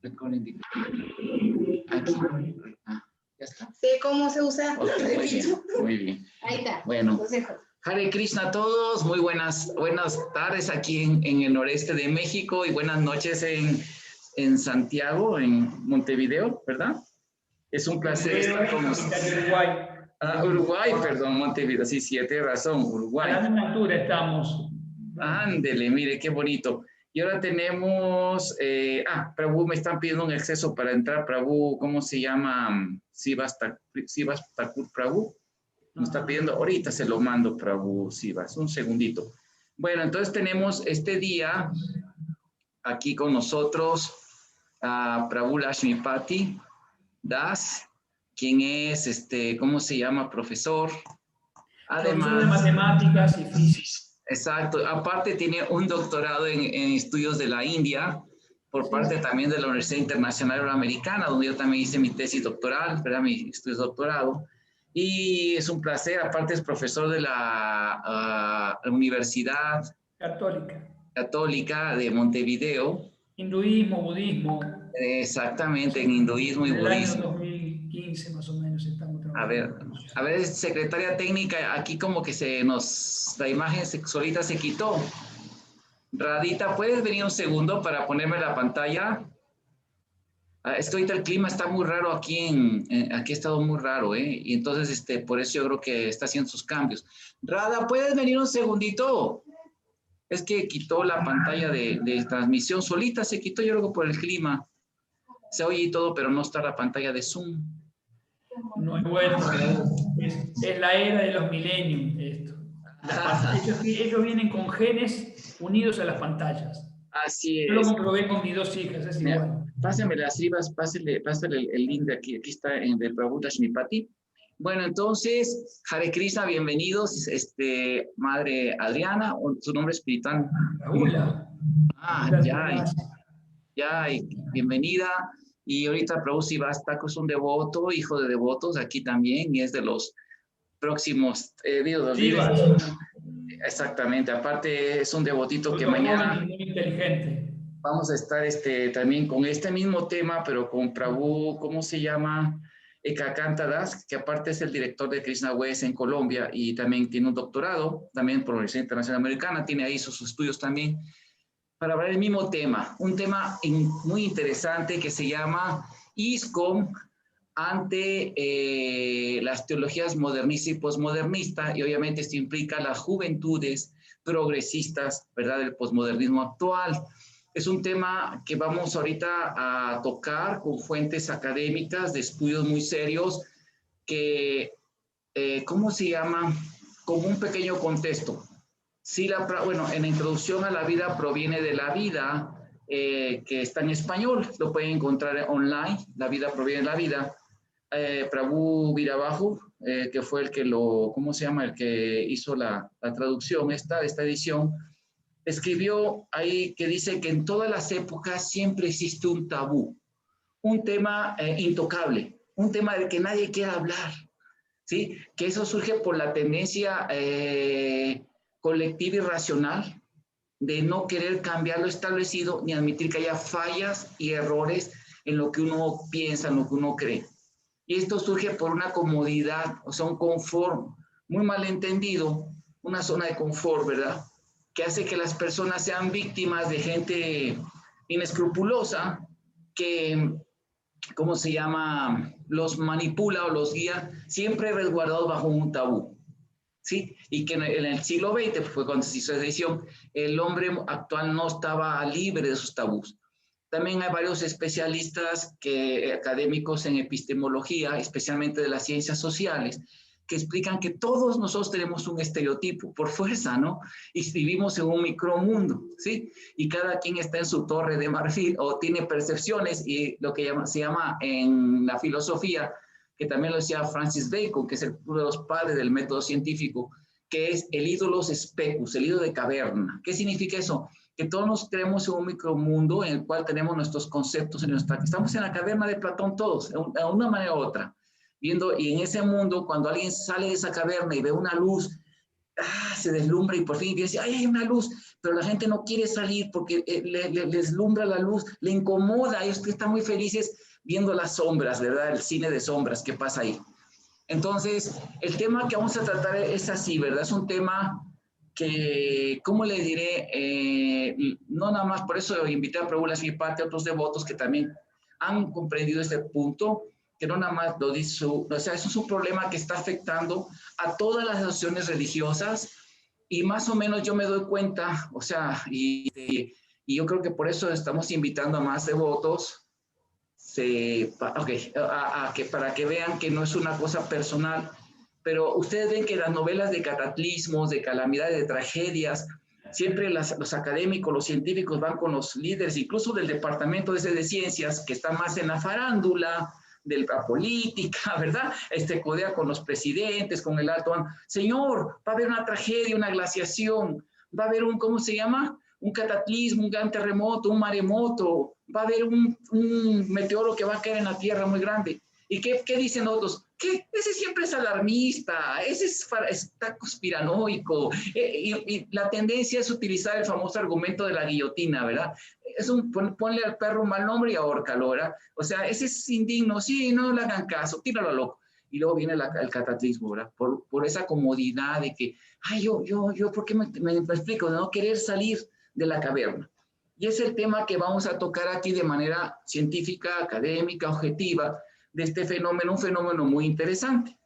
Recording. Aquí. Ah, ya está. Sé cómo se usa. Okay, muy bien, muy bien. Ahí está. Bueno, Hare Krishna a todos. Muy buenas tardes aquí en el noreste de México y buenas noches en Santiago, en Montevideo, ¿verdad? Es un placer estar con ustedes. Uruguay. Uruguay, perdón, Montevideo. Sí, sí, tiene razón, Uruguay. A la misma altura estamos. Ándele, mire, qué bonito. Y ahora tenemos, Prabhu, me están pidiendo un acceso para entrar, Prabhu, ¿cómo se llama? Sivas Thakur Prabhu. Me está pidiendo, ahorita se lo mando, Prabhu Sivas, un segundito. Bueno, entonces tenemos este día aquí con nosotros a Prabhu Lakshmipati Das, quien es, ¿cómo se llama? Profesor. Además, profesor de matemáticas y física. Exacto, aparte tiene un doctorado en estudios de la India, por parte también de la Universidad Internacional Euroamericana, donde yo también hice mi tesis doctoral, ¿verdad? Mi estudio de doctorado. Y es un placer, aparte es profesor de la Universidad Católica de Montevideo. Hinduismo, budismo. Exactamente, en hinduismo y budismo. En el año 2015 más o menos estamos trabajando. A ver, secretaria técnica, aquí como que la imagen solita se quitó. Radita, ¿puedes venir un segundo para ponerme la pantalla? Es que ahorita el clima está muy raro aquí aquí ha estado muy raro, ¿eh? Y entonces, por eso yo creo que está haciendo sus cambios. Rada, ¿puedes venir un segundito? Es que quitó la pantalla de transmisión, solita se quitó, yo creo, por el clima. Se oye y todo, pero no está la pantalla de Zoom. No es bueno, es la era de los millennials esto. Ellos vienen con genes unidos a las pantallas. Así es. Yo lo comprobé con mis dos hijas, es igual. Pásame las ribas, pásale el link de aquí está en el Prabhu Lakshmipati. Bueno, entonces, Hare Krishna, bienvenidos, Madre Adriana, su nombre espiritual. Raúl. Bienvenida. Y ahorita Prabhu Sivastako es un devoto, hijo de devotos, aquí también, y es de los próximos exactamente, aparte es un devotito que mañana muy inteligente. Vamos a estar también con este mismo tema, pero con Prabhu, ¿cómo se llama? Ekakanta Das, que aparte es el director de Krishna West en Colombia y también tiene un doctorado, también por la Universidad Internacional Americana, tiene ahí sus estudios también, para hablar del mismo tema, un tema muy interesante que se llama ISKCON ante las teologías modernista y posmodernista, y obviamente esto implica las juventudes progresistas, ¿verdad?, del posmodernismo actual. Es un tema que vamos ahorita a tocar con fuentes académicas de estudios muy serios que, ¿cómo se llama? Como un pequeño contexto. Sí, bueno, en la introducción a la vida proviene de la vida, que está en español, lo pueden encontrar online, la vida proviene de la vida. Prabhu Virabaju, que fue el que ¿cómo se llama? El que hizo la traducción de esta edición, escribió ahí que dice que en todas las épocas siempre existe un tabú, un tema intocable, un tema del que nadie quiere hablar, ¿sí? Que eso surge por la tendencia colectiva y racional de no querer cambiar lo establecido ni admitir que haya fallas y errores en lo que uno piensa, en lo que uno cree. Y esto surge por una comodidad, o sea, un confort muy mal entendido, una zona de confort, ¿verdad?, que hace que las personas sean víctimas de gente inescrupulosa que, ¿cómo se llama?, los manipula o los guía, siempre resguardados bajo un tabú, ¿sí? Y que en el siglo XX, fue cuando se hizo esa edición, el hombre actual no estaba libre de esos tabús. También hay varios especialistas académicos en epistemología, especialmente de las ciencias sociales, que explican que todos nosotros tenemos un estereotipo por fuerza, ¿no? Y vivimos en un micromundo, ¿sí? Y cada quien está en su torre de marfil o tiene percepciones y lo que se llama en la filosofía, que también lo decía Francis Bacon, que es uno de los padres del método científico, que es el ídolos specus, el ídolo de caverna. ¿Qué significa eso? Que todos nos creemos en un micromundo en el cual tenemos nuestros conceptos, estamos en la caverna de Platón todos, de una manera u otra. Viendo, y en ese mundo, cuando alguien sale de esa caverna y ve una luz, se deslumbra y por fin dice, ¡ay, hay una luz! pero la gente no quiere salir porque le deslumbra la luz, le incomoda, ellos están muy felices viendo las sombras, ¿verdad? El cine de sombras que pasa ahí. Entonces, el tema que vamos a tratar es así, ¿verdad? Es un tema que, ¿cómo le diré? No nada más, por eso invité a Prabhu Lakshmipati, a otros devotos que también han comprendido este punto, que no nada más lo dice, o sea, eso es un problema que está afectando a todas las asociaciones religiosas, y más o menos yo me doy cuenta, o sea, y yo creo que por eso estamos invitando a más devotos, para que vean que no es una cosa personal, pero ustedes ven que las novelas de cataclismos, de calamidades, de tragedias, siempre los académicos, los científicos van con los líderes, incluso del departamento de ciencias, que está más en la farándula, de la política, ¿verdad? Codea con los presidentes, con el alto. Señor, va a haber una tragedia, una glaciación, va a haber un, ¿cómo se llama? Un cataclismo, un gran terremoto, un maremoto, va a haber un meteoro que va a caer en la Tierra muy grande. ¿Y qué dicen otros? ¿Qué? Ese siempre es alarmista, ese está conspiranoico. Y la tendencia es utilizar el famoso argumento de la guillotina, ¿verdad? Ponle al perro un mal nombre y ahórcalo, ¿verdad? O sea, ese es indigno, sí, no le hagan caso, tíralo a loco. Y luego viene el cataclismo, ¿verdad? Por esa comodidad de que, ay, ¿por qué me explico? De no querer salir de la caverna. Y es el tema que vamos a tocar aquí de manera científica, académica, objetiva, de este fenómeno, un fenómeno muy interesante.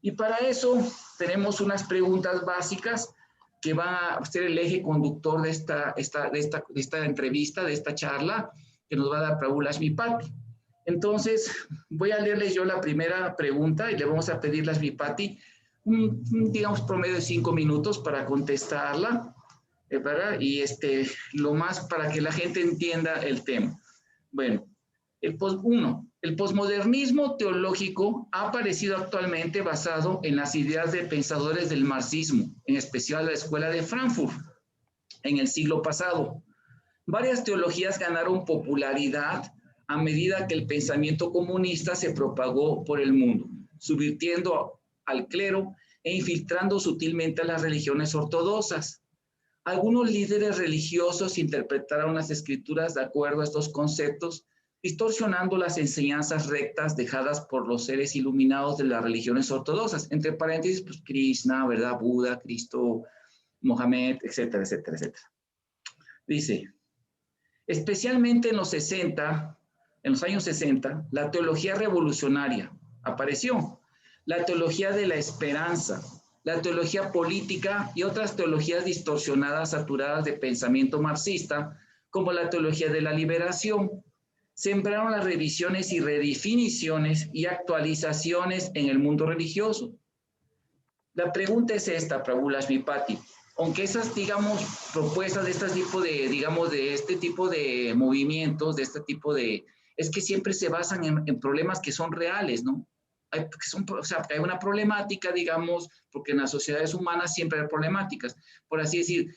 Y para eso tenemos unas preguntas básicas que van a ser el eje conductor de esta entrevista, de esta charla, que nos va a dar Prabhu Lakshmipati. Entonces, voy a leerles yo la primera pregunta y le vamos a pedir a Lakshmipati digamos, promedio de 5 minutos para contestarla, ¿verdad? Y lo más para que la gente entienda el tema. Bueno, el posmodernismo teológico ha aparecido actualmente basado en las ideas de pensadores del marxismo, en especial la Escuela de Frankfurt, en el siglo pasado. Varias teologías ganaron popularidad a medida que el pensamiento comunista se propagó por el mundo, subvirtiendo al clero e infiltrando sutilmente a las religiones ortodoxas. Algunos líderes religiosos interpretaron las escrituras de acuerdo a estos conceptos, distorsionando las enseñanzas rectas dejadas por los seres iluminados de las religiones ortodoxas, entre paréntesis, pues Krishna, ¿verdad? Buda, Cristo, Mohammed, etcétera, etcétera, etcétera. Dice, especialmente en los años 60, la teología revolucionaria apareció, la teología de la esperanza, la teología política y otras teologías distorsionadas, saturadas de pensamiento marxista, como la teología de la liberación, sembraron las revisiones y redefiniciones y actualizaciones en el mundo religioso. La pregunta es esta, Prabhu Lakshmipati. Aunque esas, digamos, propuestas de este tipo de movimientos, es que siempre se basan en problemas que son reales, ¿no? Hay una problemática, digamos, porque en las sociedades humanas siempre hay problemáticas. Por así decir,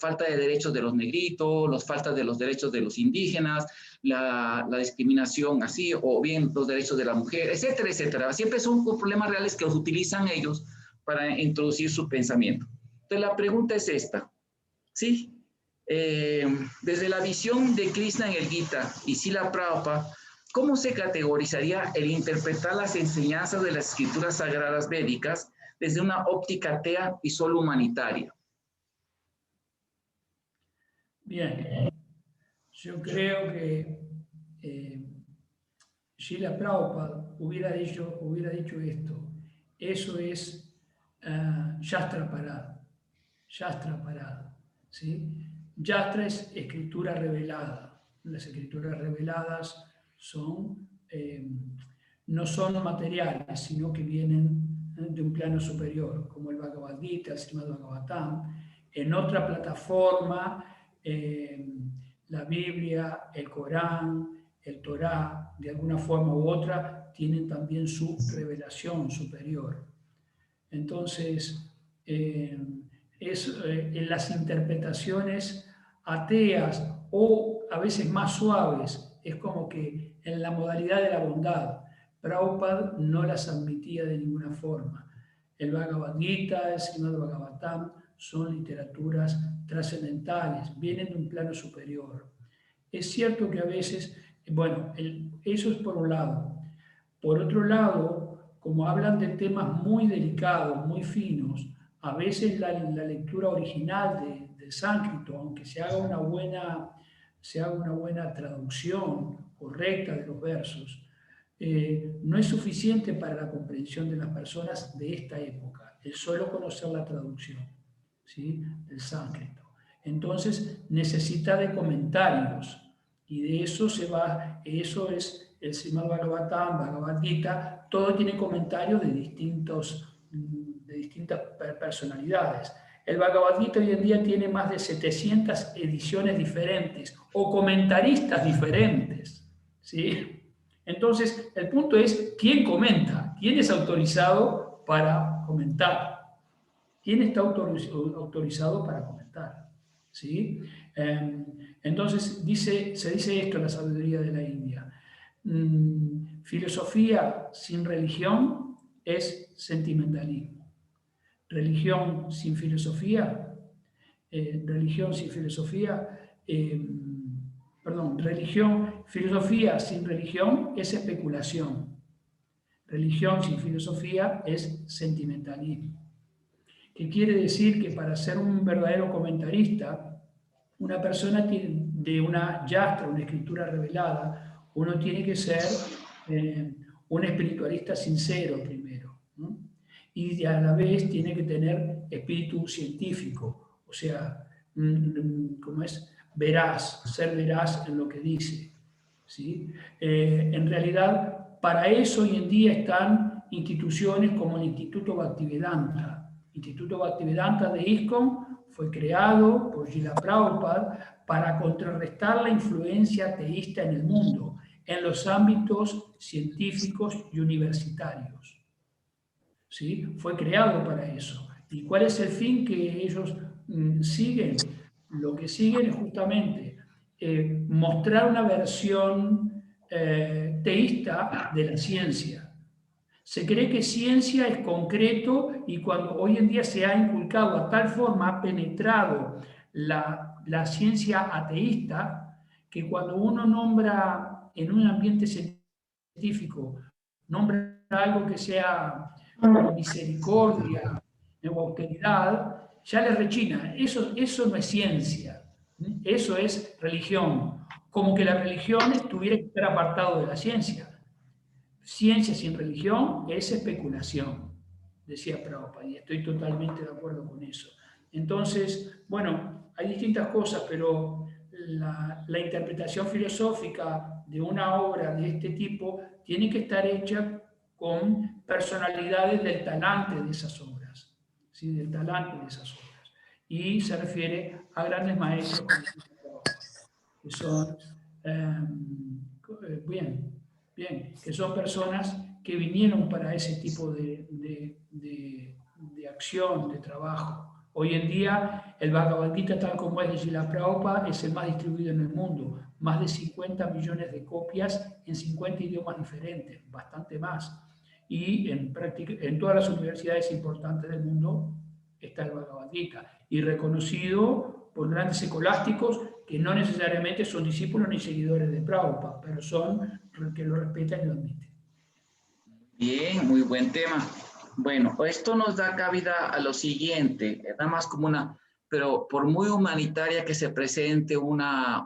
falta de derechos de los negritos, falta de los derechos de los indígenas, la discriminación así, o bien los derechos de la mujer, etcétera, etcétera. Siempre son problemas reales que los utilizan ellos para introducir su pensamiento. Entonces, la pregunta es esta, ¿sí? Desde la visión de Krishna en el Gita y Srila Prabhupada, ¿cómo se categorizaría el interpretar las enseñanzas de las escrituras sagradas védicas desde una óptica atea y solo humanitaria? Bien, yo creo que Srila Prabhupada hubiera dicho esto. Eso es Shastra Parada. Shastra Parada, ¿sí? Yastra es escritura revelada. Las escrituras reveladas no son materiales, sino que vienen de un plano superior, como el Bhagavad Gita, el Srimad Bhagavatam. En otra plataforma, la Biblia, el Corán, el Torá, de alguna forma u otra, tienen también su revelación superior. Entonces, en las interpretaciones ateas o a veces más suaves, es como que en la modalidad de la bondad, Prabhupada no las admitía de ninguna forma. El Bhagavad Gita, el Srimad Bhagavatam, son literaturas trascendentales, vienen de un plano superior. Es cierto que a veces, bueno, eso es por un lado. Por otro lado, como hablan de temas muy delicados, muy finos, a veces la lectura original del sánscrito, aunque se haga una buena traducción correcta de los versos, no es suficiente para la comprensión de las personas de esta época, el solo conocer la traducción, ¿sí?, del sánscrito. Entonces necesita de comentarios, y de eso eso es el Srimad Bhagavatam, Bhagavad Gita, todo tiene comentarios de distintas personalidades. El Bhagavad Gita hoy en día tiene más de 700 ediciones diferentes o comentaristas diferentes, ¿sí? Entonces, el punto es, ¿quién comenta? ¿Quién es autorizado para comentar? ¿Quién está autorizado para comentar? ¿Sí? Entonces, se dice esto en la sabiduría de la India. Filosofía sin religión es sentimentalismo. Religión sin filosofía, filosofía sin religión es especulación. Religión sin filosofía es sentimentalismo. Que quiere decir que para ser un verdadero comentarista, una persona de una yastra, una escritura revelada, uno tiene que ser un espiritualista sincero primero, ¿no? Y a la vez tiene que tener espíritu científico, o sea, ¿cómo es? Ser veraz en lo que dice, ¿sí? En realidad, para eso hoy en día están instituciones como el Instituto Bhaktivedanta. Instituto Bhaktivedanta de ISKCON fue creado por Srila Prabhupada para contrarrestar la influencia ateísta en el mundo, en los ámbitos científicos y universitarios. ¿Sí? Fue creado para eso. ¿Y cuál es el fin que ellos siguen? Lo que siguen es justamente mostrar una versión teísta de la ciencia. Se cree que ciencia es concreto y cuando hoy en día se ha inculcado a tal forma, ha penetrado la ciencia ateísta, que cuando uno nombra en un ambiente científico, nombra algo que sea como misericordia o austeridad, ya le rechina. Eso no es ciencia, eso es religión. Como que la religión tuviera que estar apartado de la ciencia. Ciencia sin religión es especulación, decía Prabhupada, y estoy totalmente de acuerdo con eso. Entonces, bueno, hay distintas cosas, pero la interpretación filosófica de una obra de este tipo tiene que estar hecha con personalidades del talante de esas obras, ¿sí? Del talante de esas obras. Y se refiere a grandes maestros que son, que son personas que vinieron para ese tipo de acción, de trabajo. Hoy en día, el Bhagavad Gita, tal como es de Srila Prabhupada, es el más distribuido en el mundo. Más de 50 millones de copias en 50 idiomas diferentes, bastante más. Y en todas las universidades importantes del mundo está el Bhagavad Gita. Y reconocido por grandes escolásticos que no necesariamente son discípulos ni seguidores de Prabhupada, pero son que lo respetan y lo admiten. Bien, muy buen tema. Bueno, esto nos da cabida a lo siguiente, nada más como pero por muy humanitaria que se presente una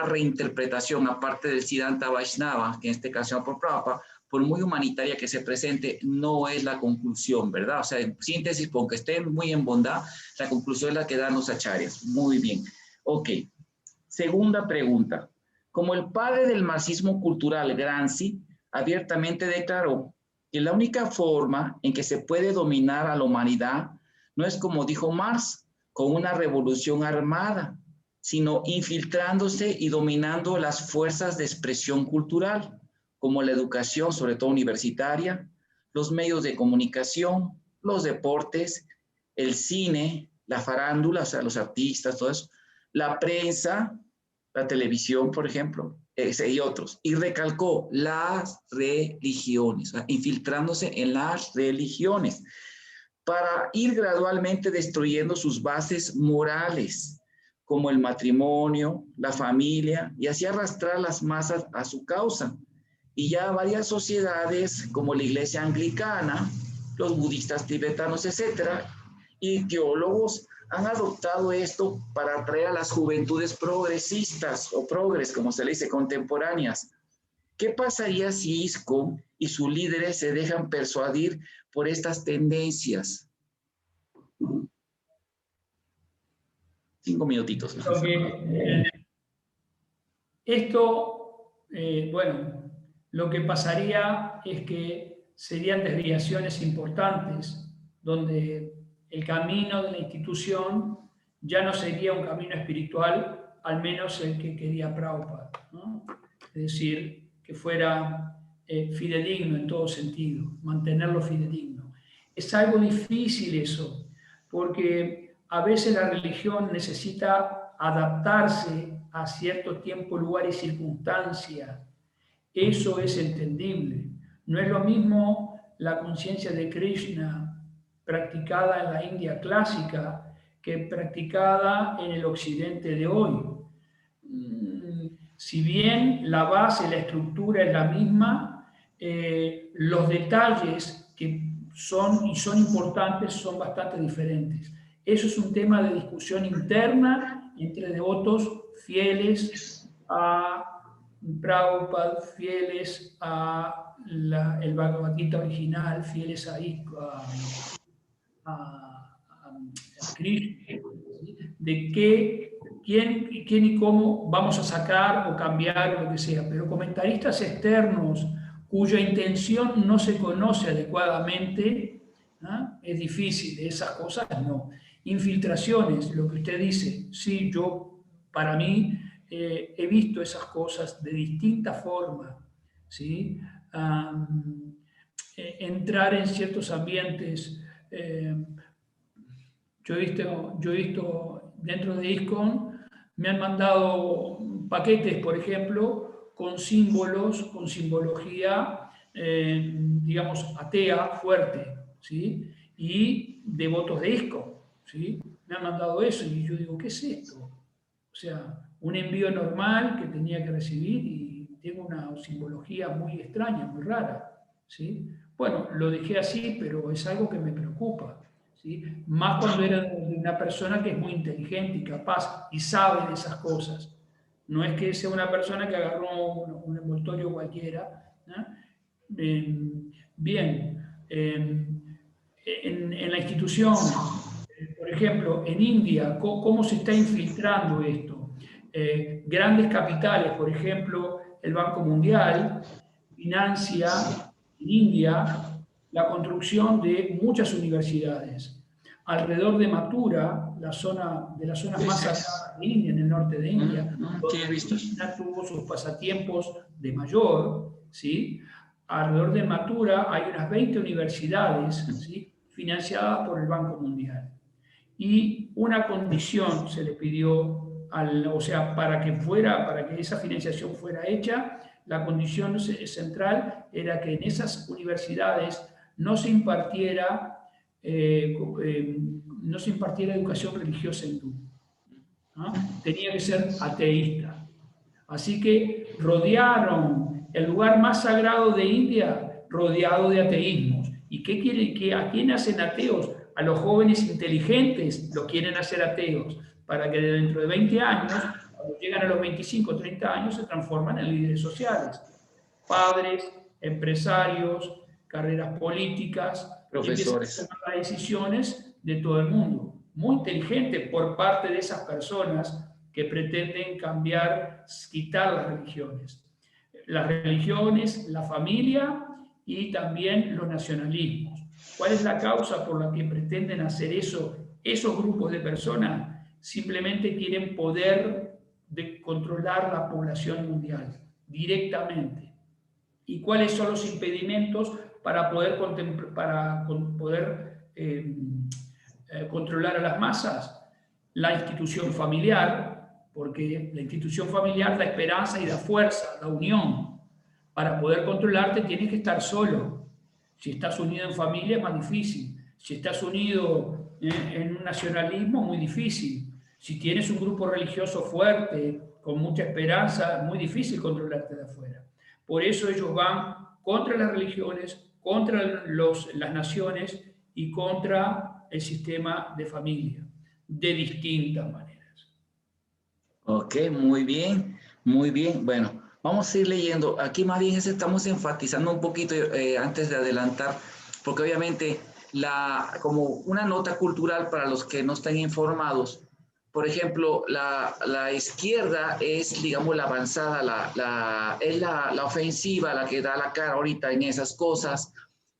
reinterpretación, aparte del Siddhanta Vaishnava, que en este caso por Prabhupada, por muy humanitaria que se presente, no es la conclusión, ¿verdad? O sea, en síntesis, aunque esté muy en bondad, la conclusión es la que dan los acharyas. Muy bien. Ok. Segunda pregunta. Como el padre del marxismo cultural, Gramsci, abiertamente declaró que la única forma en que se puede dominar a la humanidad no es, como dijo Marx, con una revolución armada, sino infiltrándose y dominando las fuerzas de expresión cultural, como la educación, sobre todo universitaria, los medios de comunicación, los deportes, el cine, la farándula, o sea, los artistas, todo eso, la prensa, la televisión, por ejemplo, y otros. Y recalcó las religiones, o sea, infiltrándose en las religiones. para ir gradualmente destruyendo sus bases morales, como el matrimonio, la familia, y así arrastrar las masas a su causa. Y ya varias sociedades, como la Iglesia Anglicana, los budistas tibetanos, etcétera, y teólogos han adoptado esto para atraer a las juventudes progresistas o progres, como se le dice, contemporáneas. ¿Qué pasaría si ISKCON y sus líderes se dejan persuadir por estas tendencias? 5 minutitos. Bueno, lo que pasaría es que serían desviaciones importantes, donde el camino de la institución ya no sería un camino espiritual, al menos el que quería Prabhupada, ¿no? Es decir, que fuera fidedigno en todo sentido, mantenerlo fidedigno. Es algo difícil eso, porque a veces la religión necesita adaptarse a cierto tiempo, lugar y circunstancia. Eso es entendible. No es lo mismo la conciencia de Krishna practicada en la India clásica que practicada en el occidente de hoy. Si bien la base, la estructura es la misma, los detalles que son importantes son bastante diferentes. Eso es un tema de discusión interna entre devotos fieles a Prabhupada, fieles a el Bhagavad Gita original, fieles a Krishna, ¿sí? De quién y cómo vamos a sacar o cambiar o lo que sea, pero comentaristas externos cuya intención no se conoce adecuadamente, ¿no? Es difícil, esas cosas no. Infiltraciones, lo que usted dice, sí, para mí, he visto esas cosas de distinta forma, ¿sí? Entrar en ciertos ambientes. Yo he visto dentro de ISKCON, me han mandado paquetes, por ejemplo, con símbolos, con simbología, digamos, atea, fuerte, ¿sí? Y devotos de ISKCON, ¿sí? Me han mandado eso y yo digo, ¿qué es esto? O sea, un envío normal que tenía que recibir y tengo una simbología muy extraña, muy rara, ¿sí? Bueno, lo dejé así, pero es algo que me preocupa, ¿sí? Más cuando era de una persona que es muy inteligente y capaz y sabe de esas cosas. No es que sea una persona que agarró un envoltorio cualquiera, ¿no? Bien, en la institución, por ejemplo, en India, ¿cómo se está infiltrando esto? Grandes capitales, por ejemplo, el Banco Mundial financia en India la construcción de muchas universidades. Alrededor de Mathura, de las zonas más alejadas de India, en el norte de India, donde Krishna tuvo sus pasatiempos de mayor, ¿sí? Alrededor de Mathura hay unas 20 universidades, ¿sí? Financiadas por el Banco Mundial. Y una condición se le pidió, o sea, para que esa financiación fuera hecha, la condición central era que en esas universidades no se impartiera educación religiosa hindú, ¿no? Tenía que ser ateísta. Así que rodearon el lugar más sagrado de India, rodeado de ateísmos. ¿Y qué quieren? ¿A quién hacen ateos? A los jóvenes inteligentes los quieren hacer ateos, para que dentro de 20 años, cuando llegan a los 25 o 30 años, se transforman en líderes sociales. Padres, empresarios, carreras políticas, profesores. empiezan a tomar las decisiones de todo el mundo. Muy inteligente por parte de esas personas que pretenden quitar las religiones. Las religiones, la familia y también los nacionalismos. ¿Cuál es la causa por la que pretenden hacer eso? Esos grupos de personas simplemente quieren poder controlar la población mundial directamente. ¿Y cuáles son los impedimentos para poder controlar a las masas? La institución familiar, porque la institución familiar da esperanza y da fuerza, da unión. Para poder controlarte tienes que estar solo. Si estás unido en familia es más difícil. Si estás unido en un nacionalismo, muy difícil. Si tienes un grupo religioso fuerte, con mucha esperanza, muy difícil controlarte de afuera. Por eso ellos van contra las religiones, contra las naciones y contra el sistema de familia, de distintas maneras. Ok, muy bien, muy bien. Bueno, vamos a ir leyendo. Aquí más bien estamos enfatizando un poquito antes de adelantar, porque obviamente como una nota cultural para los que no están informados, por ejemplo, la izquierda es, digamos, la avanzada, es la ofensiva, la que da la cara ahorita en esas cosas,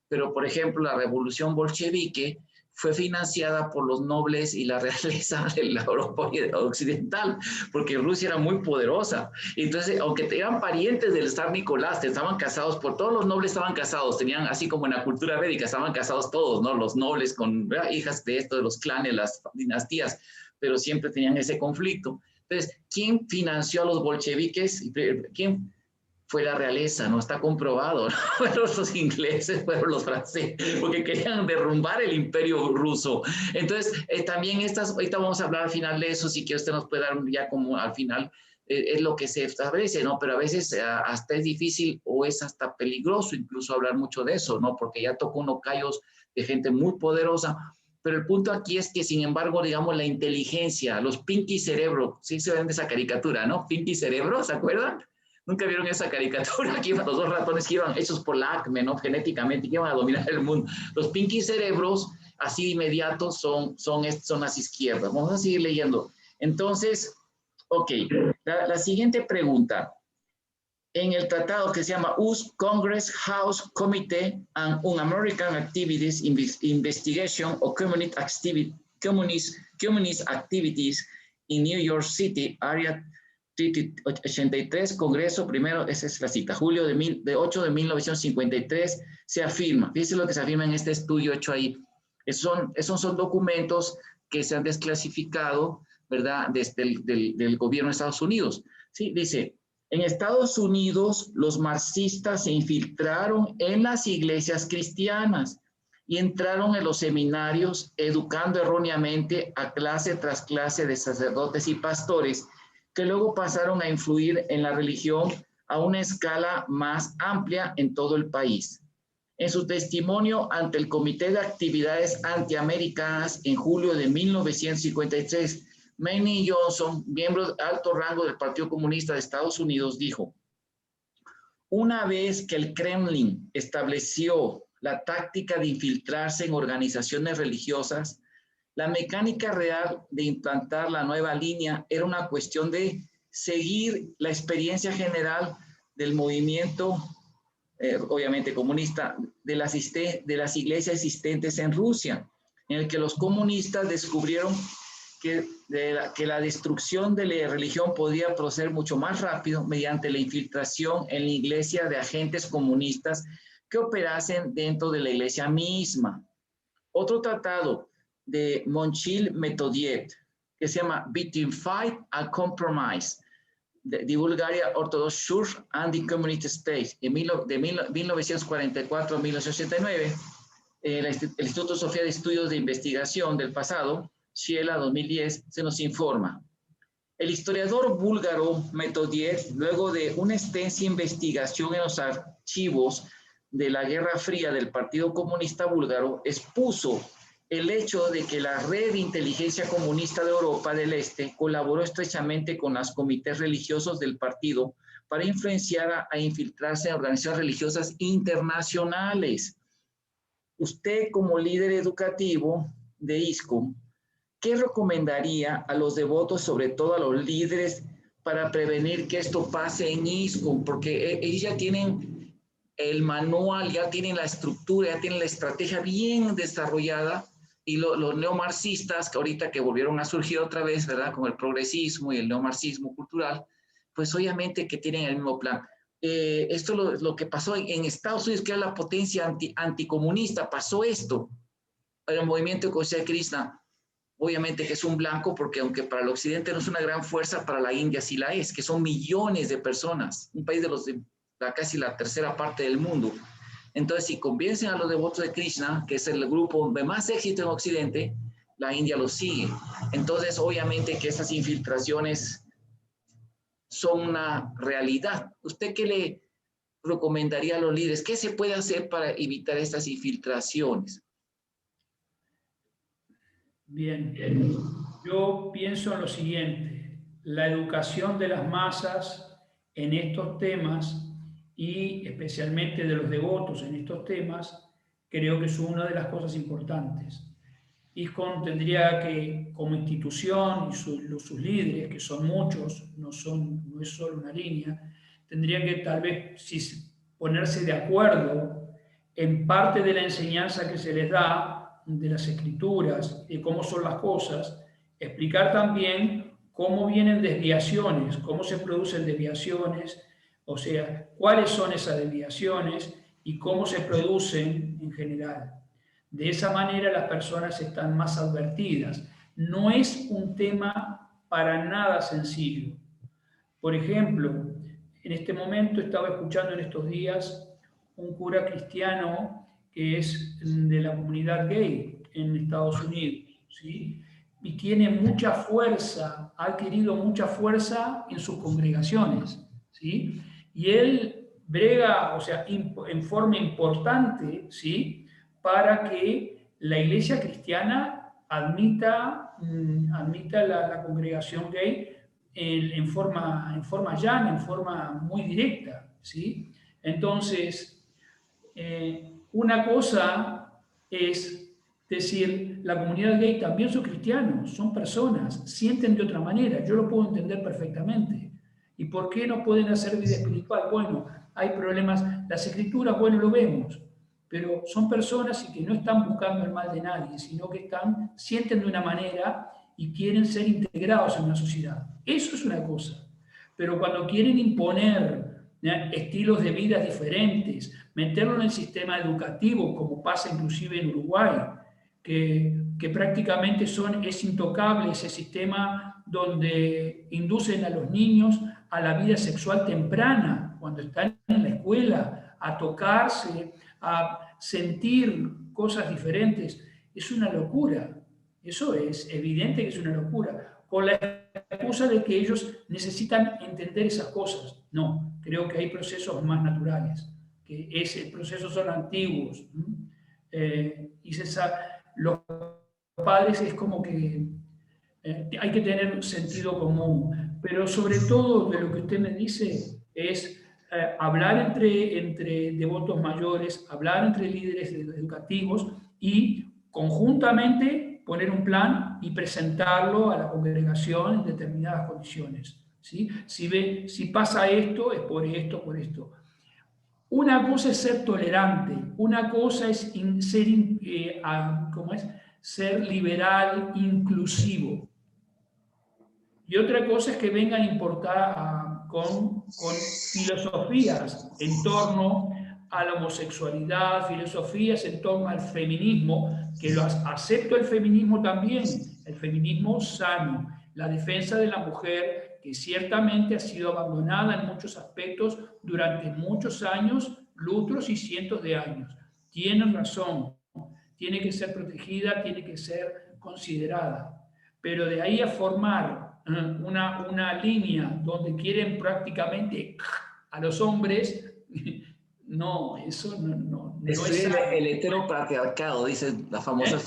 pero por ejemplo, la revolución bolchevique fue financiada por los nobles y la realeza de la Europa occidental, porque Rusia era muy poderosa. Entonces, aunque eran parientes del zar Nicolás, estaban casados, por todos los nobles estaban casados, tenían, así como en la cultura védica, estaban casados todos, ¿no? Los nobles con hijas de esto, de los clanes, las dinastías, pero siempre tenían ese conflicto. Entonces, ¿quién financió a los bolcheviques? ¿Quién? Fue la realeza, no está comprobado, ¿no? Fueron los ingleses, fueron los franceses, porque querían derrumbar el imperio ruso. Entonces, también ahorita vamos a hablar al final de eso, si que usted nos puede dar ya como al final, es lo que se establece, ¿no? Pero a veces hasta es difícil o es hasta peligroso incluso hablar mucho de eso, ¿no? Porque ya tocó unos callos de gente muy poderosa. Pero el punto aquí es que, sin embargo, digamos, la inteligencia, los Pinky Cerebro, sí se ven de esa caricatura, ¿no? Pinky Cerebro, ¿se acuerdan? ¿Nunca vieron esa caricatura que iban los dos ratones que iban hechos por la ACME, ¿no? Genéticamente, que iban a dominar el mundo? Los Pinky Cerebros, así de inmediato, son las izquierdas. Vamos a seguir leyendo. Entonces, ok, la siguiente pregunta. En el tratado que se llama US Congress House Committee on Un-American Activities Investigation of Communist Activities in New York City, Area 83, Congreso primero, esa es la cita, julio de 8 de 1953, se afirma, fíjense lo que se afirma en este estudio hecho ahí, esos son documentos que se han desclasificado, ¿verdad?, desde del gobierno de Estados Unidos. Sí, dice, en Estados Unidos los marxistas se infiltraron en las iglesias cristianas y entraron en los seminarios educando erróneamente a clase tras clase de sacerdotes y pastores que luego pasaron a influir en la religión a una escala más amplia en todo el país. En su testimonio ante el Comité de Actividades Antiamericanas en julio de 1953, Manning Johnson, miembro de alto rango del Partido Comunista de Estados Unidos, dijo: una vez que el Kremlin estableció la táctica de infiltrarse en organizaciones religiosas, la mecánica real de implantar la nueva línea era una cuestión de seguir la experiencia general del movimiento, obviamente comunista, de las iglesias existentes en Rusia, en el que los comunistas descubrieron que la destrucción de la religión podía proceder mucho más rápido mediante la infiltración en la iglesia de agentes comunistas que operasen dentro de la iglesia misma. Otro tratado de Monchil Metodiev, que se llama Between Fight and Compromise, The Bulgaria Orthodox Church and the Communist State, de 1944 a 1989, el Instituto Sofía de Estudios de Investigación del Pasado, Shiela 2010, se nos informa. El historiador búlgaro Metodiev, luego de una extensa investigación en los archivos de la Guerra Fría del Partido Comunista Búlgaro, expuso el hecho de que la red de inteligencia comunista de Europa del Este colaboró estrechamente con los comités religiosos del partido para influenciar a infiltrarse en organizaciones religiosas internacionales. Usted, como líder educativo de ISCOM, ¿qué recomendaría a los devotos, sobre todo a los líderes, para prevenir que esto pase en ISCOM? Porque ellos ya tienen el manual, ya tienen la estructura, ya tienen la estrategia bien desarrollada, y los neomarxistas, que ahorita que volvieron a surgir otra vez, ¿verdad?, con el progresismo y el neomarxismo cultural, pues obviamente que tienen el mismo plan. Esto es lo que pasó en Estados Unidos, que era la potencia anticomunista, pasó esto. El movimiento de Krishna, obviamente que es un blanco, porque aunque para el occidente no es una gran fuerza, para la India sí la es, que son millones de personas, un país de casi la tercera parte del mundo. Entonces, si convencen a los devotos de Krishna, que es el grupo de más éxito en Occidente, la India los sigue. Entonces, obviamente que esas infiltraciones son una realidad. ¿Usted qué le recomendaría a los líderes? ¿Qué se puede hacer para evitar estas infiltraciones? Bien, yo pienso en lo siguiente: la educación de las masas en estos temas y especialmente de los devotos en estos temas, creo que es una de las cosas importantes. ISKCON tendría que, como institución y sus líderes, que son muchos, no es solo una línea, tendrían que tal vez ponerse de acuerdo en parte de la enseñanza que se les da de las escrituras, de cómo son las cosas, explicar también cómo vienen desviaciones, cómo se producen desviaciones, o sea, cuáles son esas desviaciones y cómo se producen en general. De esa manera las personas están más advertidas. No es un tema para nada sencillo. Por ejemplo, en este momento estaba escuchando en estos días un cura cristiano que es de la comunidad gay en Estados Unidos, ¿sí? Y tiene mucha fuerza, ha adquirido mucha fuerza en sus congregaciones, ¿sí? Y él brega, o sea, en forma importante, ¿sí?, para que la iglesia cristiana admita la congregación gay en forma llana, en forma muy directa, ¿sí? Entonces, una cosa es decir, la comunidad gay también son cristianos, son personas, sienten de otra manera, yo lo puedo entender perfectamente. ¿Y por qué no pueden hacer vida espiritual? Bueno, hay problemas, las escrituras, bueno, lo vemos, pero son personas y que no están buscando el mal de nadie, sino que sienten de una manera y quieren ser integrados en una sociedad. Eso es una cosa. Pero cuando quieren imponer estilos de vida diferentes, meterlo en el sistema educativo, como pasa inclusive en Uruguay, que prácticamente es intocable ese sistema donde inducen a los niños a la vida sexual temprana, cuando están en la escuela, a tocarse, a sentir cosas diferentes. Es una locura. Eso es evidente que es una locura. Con la excusa de que ellos necesitan entender esas cosas. No, creo que hay procesos más naturales, que esos procesos son antiguos. Los padres es como que hay que tener un sentido común, pero sobre todo de lo que usted me dice es hablar entre devotos mayores, hablar entre líderes educativos y conjuntamente poner un plan y presentarlo a la congregación en determinadas condiciones. ¿Sí? Si pasa esto, es por esto, por esto. Una cosa es ser tolerante, una cosa es ser liberal, inclusivo. Y otra cosa es que vengan a importar con filosofías en torno a la homosexualidad, filosofías en torno al feminismo, que acepto el feminismo también, el feminismo sano, la defensa de la mujer, que ciertamente ha sido abandonada en muchos aspectos durante muchos años, lustros y cientos de años. Tienen razón, tiene que ser protegida, tiene que ser considerada, pero de ahí a formar una línea donde quieren prácticamente a los hombres, no, eso no Destruir el heteropatriarcado, dice la famosa.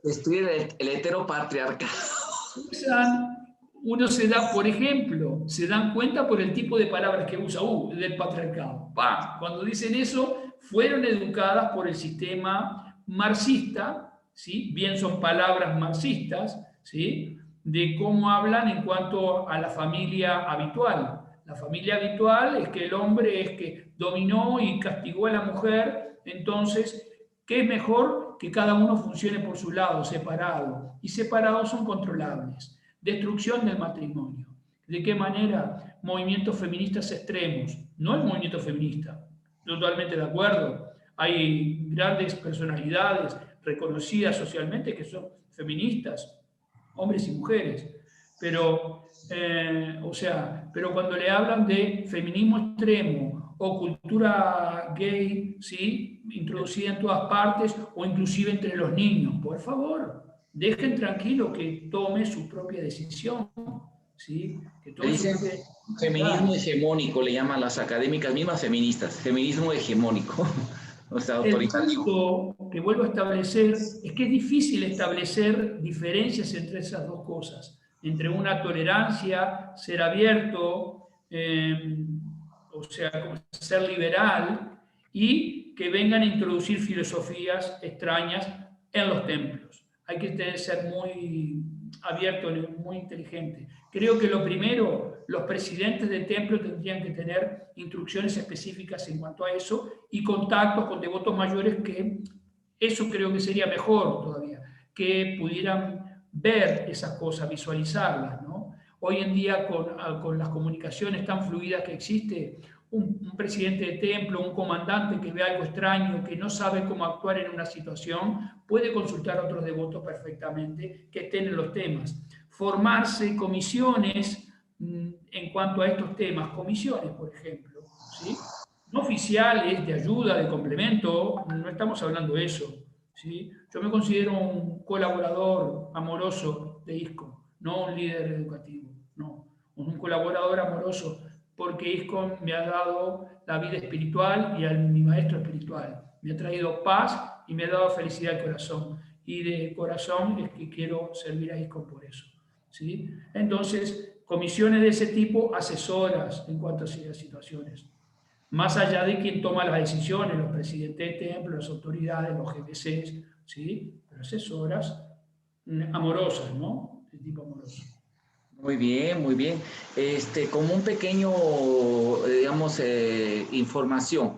Destruir el heteropatriarcado. Uno se da, por ejemplo, se dan cuenta por el tipo de palabras que usa, del patriarcado. Cuando dicen eso, fueron educadas por el sistema marxista, ¿sí? Bien son palabras marxistas, ¿sí?, de cómo hablan en cuanto a la familia habitual. La familia habitual es que el hombre es que dominó y castigó a la mujer, entonces, ¿qué es mejor? Que cada uno funcione por su lado, separado. Y separados son controlables. Destrucción del matrimonio. ¿De qué manera? Movimientos feministas extremos. No el movimiento feminista, totalmente de acuerdo. Hay grandes personalidades reconocidas socialmente que son feministas, hombres y mujeres, pero cuando le hablan de feminismo extremo o cultura gay, ¿sí? Introducida en todas partes, o inclusive entre los niños. Por favor, dejen tranquilo que tome su propia decisión, ¿sí? Que Le tome su dicen propia... feminismo Claro. hegemónico, le llaman las académicas mismas feministas, feminismo hegemónico, o sea, El autoritario. punto que vuelvo a establecer es que es difícil establecer diferencias entre esas dos cosas, entre una tolerancia, ser abierto, o sea, ser liberal, y que vengan a introducir filosofías extrañas en los templos. Hay que ser muy abierto, muy inteligente. Creo que lo primero, los presidentes de templo tendrían que tener instrucciones específicas en cuanto a eso y contactos con devotos mayores, que eso creo que sería mejor todavía, que pudieran ver esas cosas, visualizarlas, ¿no? Hoy en día con las comunicaciones tan fluidas que existe, un presidente de templo, un comandante que ve algo extraño, que no sabe cómo actuar en una situación, puede consultar a otros devotos perfectamente que estén en los temas. Formarse comisiones en cuanto a estos temas, comisiones, por ejemplo, ¿sí? No oficiales, de ayuda, de complemento, no estamos hablando de eso, ¿sí? Yo me considero un colaborador amoroso de ISKCON, no un líder educativo, no, un colaborador amoroso, porque ISKCON me ha dado la vida espiritual y a mi maestro espiritual. Me ha traído paz y me ha dado felicidad al corazón. Y de corazón es que quiero servir a ISKCON por eso, ¿sí? Entonces, comisiones de ese tipo asesoras en cuanto a esas situaciones. Más allá de quien toma las decisiones, los presidentes de templo, las autoridades, los GBCs, ¿sí? Pero asesoras amorosas, ¿no? De tipo amoroso. Muy bien, muy bien. Como un pequeño, digamos, información.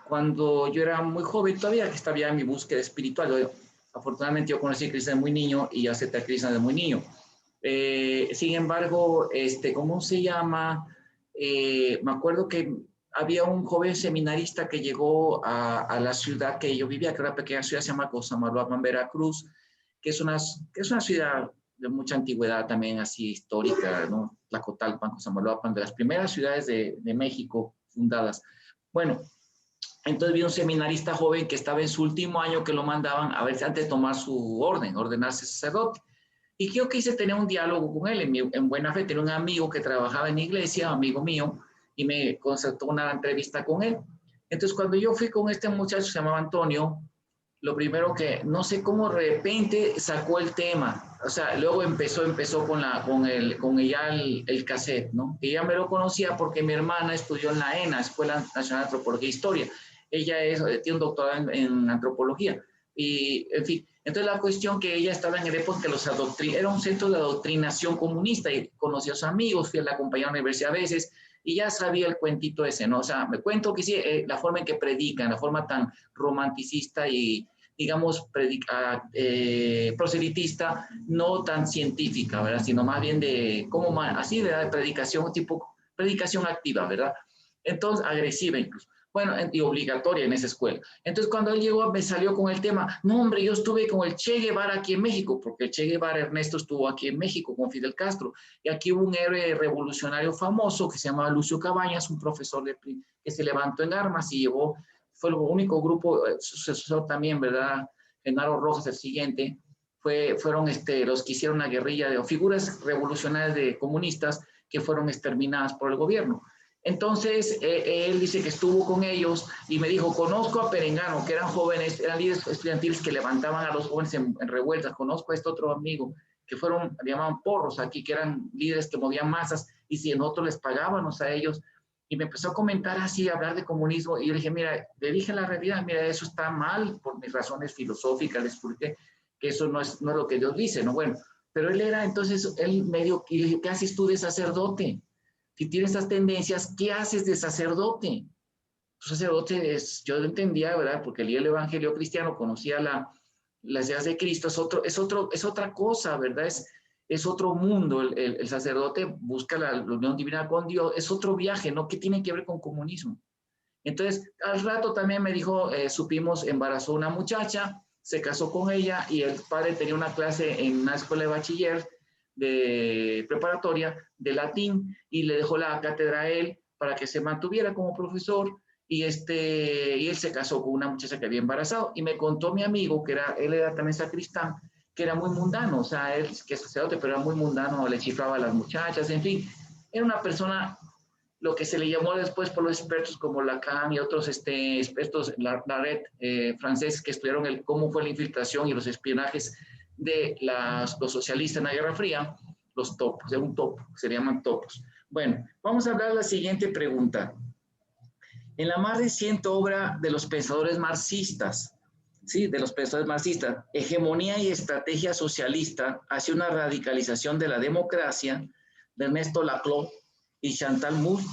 Cuando yo era muy joven, todavía que estaba en mi búsqueda espiritual, afortunadamente yo conocí a Krishna de muy niño y acepté a Krishna de muy niño. Sin embargo, ¿cómo se llama? Me acuerdo que había un joven seminarista que llegó a la ciudad que yo vivía, que era una pequeña ciudad, se llama Cosamaloapan, Veracruz, que es una ciudad de mucha antigüedad también, así histórica, ¿no? Tlacotalpan, Cosamaloapan, de las primeras ciudades de México fundadas. Bueno, entonces vi un seminarista joven que estaba en su último año, que lo mandaban a ver antes de tomar su orden, ordenarse sacerdote. Y yo quise tener un diálogo con él, en buena fe. Tenía un amigo que trabajaba en iglesia, amigo mío, y me concertó una entrevista con él. Entonces, cuando yo fui con este muchacho, se llamaba Antonio, lo primero que, no sé cómo de repente sacó el tema, o sea, luego empezó con ella el cassette, ¿no? Ella me lo conocía porque mi hermana estudió en la ENA, Escuela Nacional de Antropología e Historia. Ella tiene un doctorado en antropología. Y, en fin, entonces la cuestión que ella estaba en el época que era un centro de adoctrinación comunista y conocía a sus amigos, fui a la acompañar a la universidad a veces y ya sabía el cuentito ese, ¿no? O sea, me cuento que sí, la forma en que predican, la forma tan romanticista y, digamos, proselitista, no tan científica, ¿verdad? Sino más bien de, como así, de predicación, tipo predicación activa, ¿verdad? Entonces, agresiva incluso. Bueno, y obligatoria en esa escuela. Entonces, cuando él llegó, me salió con el tema, no, hombre, yo estuve con el Che Guevara aquí en México, porque el Che Guevara Ernesto estuvo aquí en México con Fidel Castro, y aquí hubo un héroe revolucionario famoso que se llamaba Lucio Cabañas, un profesor que se levantó en armas y llevó, fue el único grupo, sucesor también, ¿verdad? Genaro Rojas, el siguiente, fueron los que hicieron una guerrilla de figuras revolucionarias de comunistas que fueron exterminadas por el gobierno. Entonces, él dice que estuvo con ellos y me dijo, conozco a Perengano, que eran jóvenes, eran líderes estudiantiles que levantaban a los jóvenes en revueltas, conozco a este otro amigo, que le llamaban porros aquí, que eran líderes que movían masas, y si nosotros les pagábamos a ellos, y me empezó a comentar así, a hablar de comunismo, y yo le dije, mira, le dije la realidad, mira, eso está mal por mis razones filosóficas, les expliqué que eso no es lo que Dios dice, ¿no? Bueno, pero él era, entonces, él medio, y le dije, ¿qué haces tú de sacerdote? Si tienes estas tendencias, ¿qué haces de sacerdote? Tu sacerdote yo lo entendía, ¿verdad? Porque leía el Evangelio cristiano, conocía las ideas de Cristo, es otra cosa, ¿verdad? Es otro mundo. El sacerdote busca la unión divina con Dios, es otro viaje, ¿no? ¿Qué tiene que ver con comunismo? Entonces, al rato también me dijo, supimos, embarazó una muchacha, se casó con ella y el padre tenía una clase en una escuela de bachiller de preparatoria de latín y le dejó la cátedra a él para que se mantuviera como profesor, y él se casó con una muchacha que había embarazado, y me contó mi amigo, él era también sacristán, que era muy mundano, o sea, él que es sacerdote, pero era muy mundano, le chiflaba a las muchachas, en fin, era una persona, lo que se le llamó después por los expertos como Lacan y otros expertos, la red francés, que estudiaron cómo fue la infiltración y los espionajes de los socialistas en la Guerra Fría, los topos, de un topo, se llaman topos. Bueno, vamos a hablar de la siguiente pregunta. En la más reciente obra de los pensadores marxistas, ¿sí? De los pensadores marxistas, Hegemonía y Estrategia Socialista hacia una radicalización de la democracia, de Ernesto Laclau y Chantal Mouffe,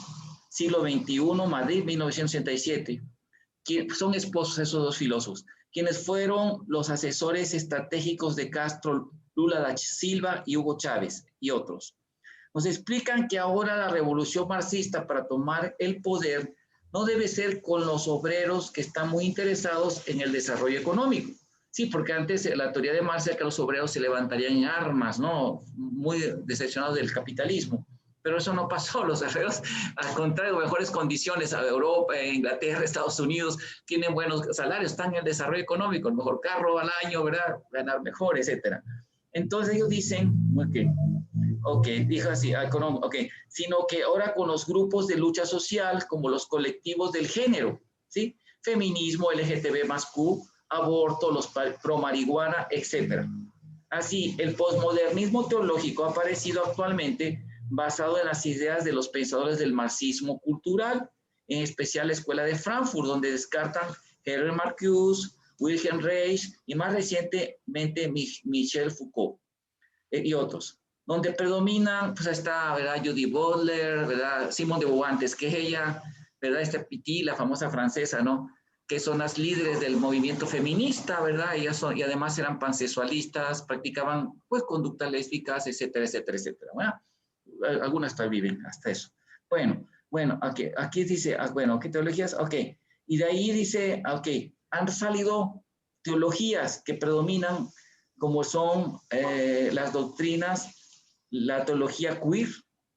siglo XXI, Madrid, 1987, son esposos esos dos filósofos, quienes fueron los asesores estratégicos de Castro, Lula da Silva y Hugo Chávez y otros. Nos explican que ahora la revolución marxista para tomar el poder no debe ser con los obreros que están muy interesados en el desarrollo económico. Sí, porque antes la teoría de Marx era que los obreros se levantarían en armas, ¿no? Muy decepcionados del capitalismo. Pero eso no pasó, los obreros, al contrario, mejores condiciones, a Europa, Inglaterra, Estados Unidos, tienen buenos salarios, están en el desarrollo económico, el mejor carro al año, ¿verdad? Ganar mejor, etcétera. Entonces ellos dicen, dijo así, sino que ahora con los grupos de lucha social, como los colectivos del género, ¿sí? Feminismo, LGTB más Q, aborto, los pro marihuana, etc. Así, el posmodernismo teológico ha aparecido actualmente basado en las ideas de los pensadores del marxismo cultural, en especial la Escuela de Frankfurt, donde descartan Herbert Marcuse, Wilhelm Reich y más recientemente Michel Foucault y otros, donde predominan, pues está, ¿verdad? Judith Butler, ¿verdad? Simone de Beauvoir, que es ella, ¿verdad? Piti, la famosa francesa, ¿no? Que son las líderes del movimiento feminista, ¿verdad? Y además eran pansexualistas, practicaban, pues, conductas lésbicas, etcétera, etcétera, etcétera, ¿verdad? Algunas todavía viven hasta eso. Bueno, aquí dice, bueno, ¿qué teologías? Y de ahí dice, han salido teologías que predominan, como son las doctrinas, la teología queer,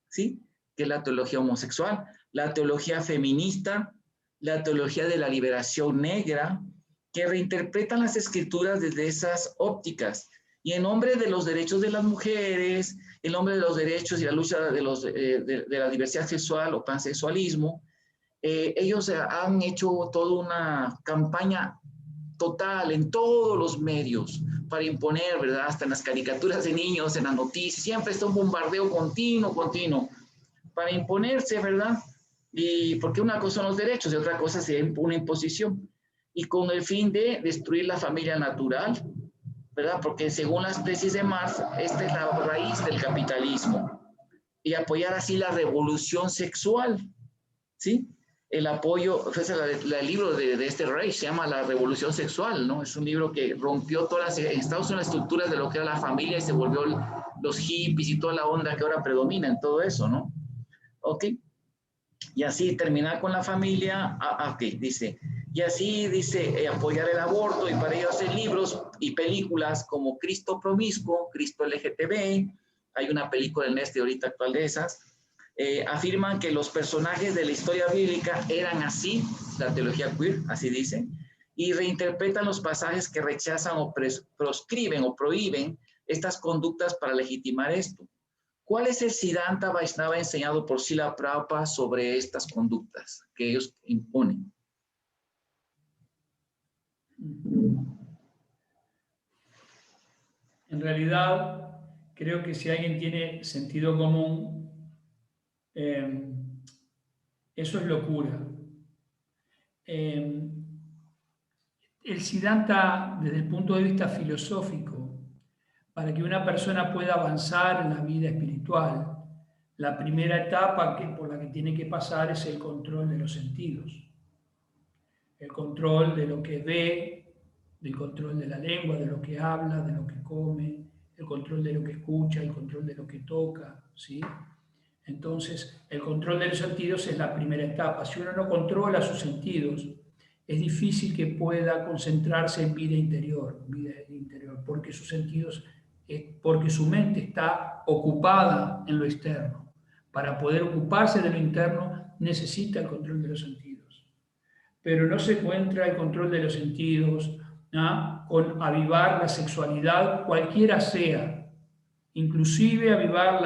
¿sí? Que es la teología homosexual, la teología feminista, la teología de la liberación negra, que reinterpretan las escrituras desde esas ópticas. Y en nombre de los derechos de las mujeres, en nombre de los derechos y la lucha de la diversidad sexual o pansexualismo, ellos han hecho toda una campaña total en todos los medios para imponer, ¿verdad? Hasta en las caricaturas de niños, en las noticias, siempre está un bombardeo continuo, para imponerse, ¿verdad? Y porque una cosa son los derechos y otra cosa es una imposición. Y con el fin de destruir la familia natural, ¿verdad? Porque según las tesis de Marx, esta es la raíz del capitalismo. Y apoyar así la revolución sexual, ¿sí? El apoyo, el libro de este Reich se llama La Revolución Sexual, ¿no? Es un libro que rompió todas las, en Estados Unidos, las estructuras de lo que era la familia y se volvió los hippies y toda la onda que ahora predomina en todo eso, ¿no? Y así terminar con la familia, dice, y así dice apoyar el aborto, y para ello hacer libros y películas como Cristo Promiscuo, Cristo LGTB, hay una película en ahorita actual de esas, afirman que los personajes de la historia bíblica eran así, la teología queer, así dice, y reinterpretan los pasajes que rechazan o proscriben o prohíben estas conductas para legitimar esto. ¿Cuál es el Siddhanta Vaishnava enseñado por Srila Prabhupada sobre estas conductas que ellos imponen? En realidad, creo que si alguien tiene sentido común, eso es locura. El Siddhanta, desde el punto de vista filosófico, para que una persona pueda avanzar en la vida espiritual, la primera etapa por la que tiene que pasar es el control de los sentidos. El control de lo que ve, del control de la lengua, de lo que habla, de lo que come, el control de lo que escucha, el control de lo que toca, ¿sí? Entonces, el control de los sentidos es la primera etapa. Si uno no controla sus sentidos, es difícil que pueda concentrarse en vida interior, porque sus sentidos, porque su mente está ocupada en lo externo. Para poder ocuparse de lo interno, necesita el control de los sentidos. Pero no se encuentra el control de los sentidos, ¿no?, con avivar la sexualidad, cualquiera sea, inclusive avivar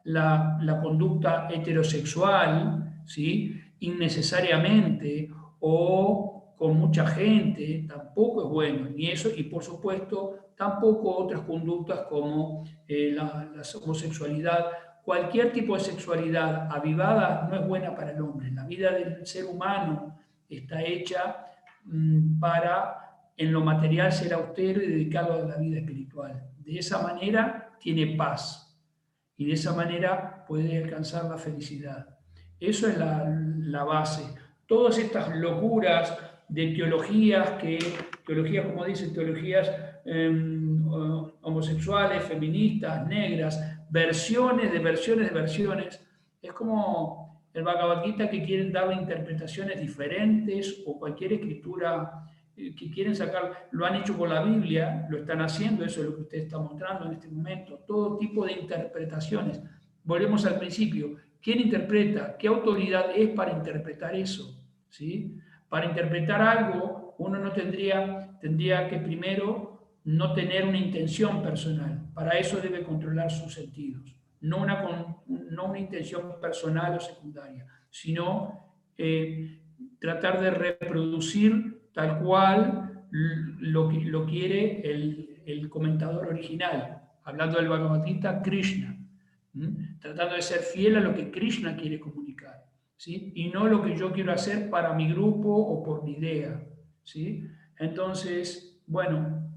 la conducta heterosexual, ¿sí?, innecesariamente o con mucha gente, tampoco es bueno, ni eso, y por supuesto tampoco otras conductas como la homosexualidad. Cualquier tipo de sexualidad avivada no es buena para el hombre. La vida del ser humano está hecha para, en lo material, ser austero y dedicado a la vida espiritual. De esa manera tiene paz y de esa manera puede alcanzar la felicidad. Eso es la base. Todas estas locuras de teologías, como dicen, teologías homosexuales, feministas, negras, versiones de versiones de versiones, es como el Bhagavad Gita, que quieren darle interpretaciones diferentes, o cualquier escritura que quieren sacar. Lo han hecho con la Biblia, lo están haciendo, eso es lo que usted está mostrando en este momento, todo tipo de interpretaciones. Volvemos al principio. ¿Quién interpreta? ¿Qué autoridad es para interpretar eso? ¿Sí? Para interpretar algo, uno no tendría que primero no tener una intención personal. Para eso debe controlar sus sentidos. No una intención personal o secundaria, sino tratar de reproducir tal cual lo quiere el comentador original, hablando del Bhagavad Gita, Krishna, tratando de ser fiel a lo que Krishna quiere comunicar, ¿sí? Y no lo que yo quiero hacer para mi grupo o por mi idea, ¿sí? Entonces, bueno,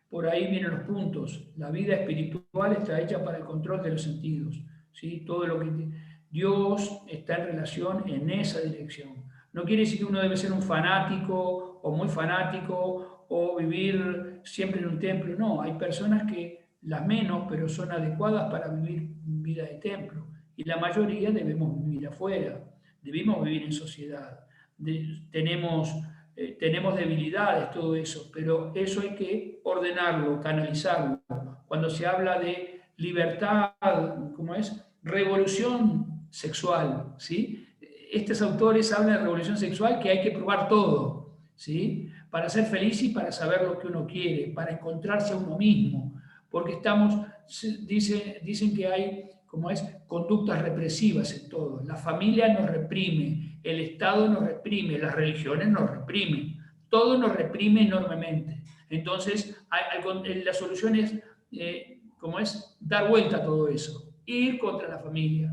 por ahí vienen los puntos. La vida espiritual está hecha para el control de los sentidos, ¿sí? Todo lo que Dios está en relación en esa dirección. No quiere decir que uno debe ser un fanático o muy fanático o vivir siempre en un templo. No, hay personas que las menos, pero son adecuadas para vivir vida de templo. Y la mayoría debemos vivir afuera, debemos vivir en sociedad. Tenemos debilidades, todo eso, pero eso hay que ordenarlo, canalizarlo. Cuando se habla de libertad, ¿cómo es? Revolución sexual, ¿sí? Estos autores hablan de revolución sexual, que hay que probar todo, ¿sí? Para ser feliz y para saber lo que uno quiere, para encontrarse a uno mismo, porque dicen que hay, ¿cómo es?, conductas represivas en todo. La familia nos reprime, el Estado nos reprime, las religiones nos reprimen, todo nos reprime enormemente. Entonces, la solución es, ¿cómo es?, dar vuelta a todo eso, ir contra la familia,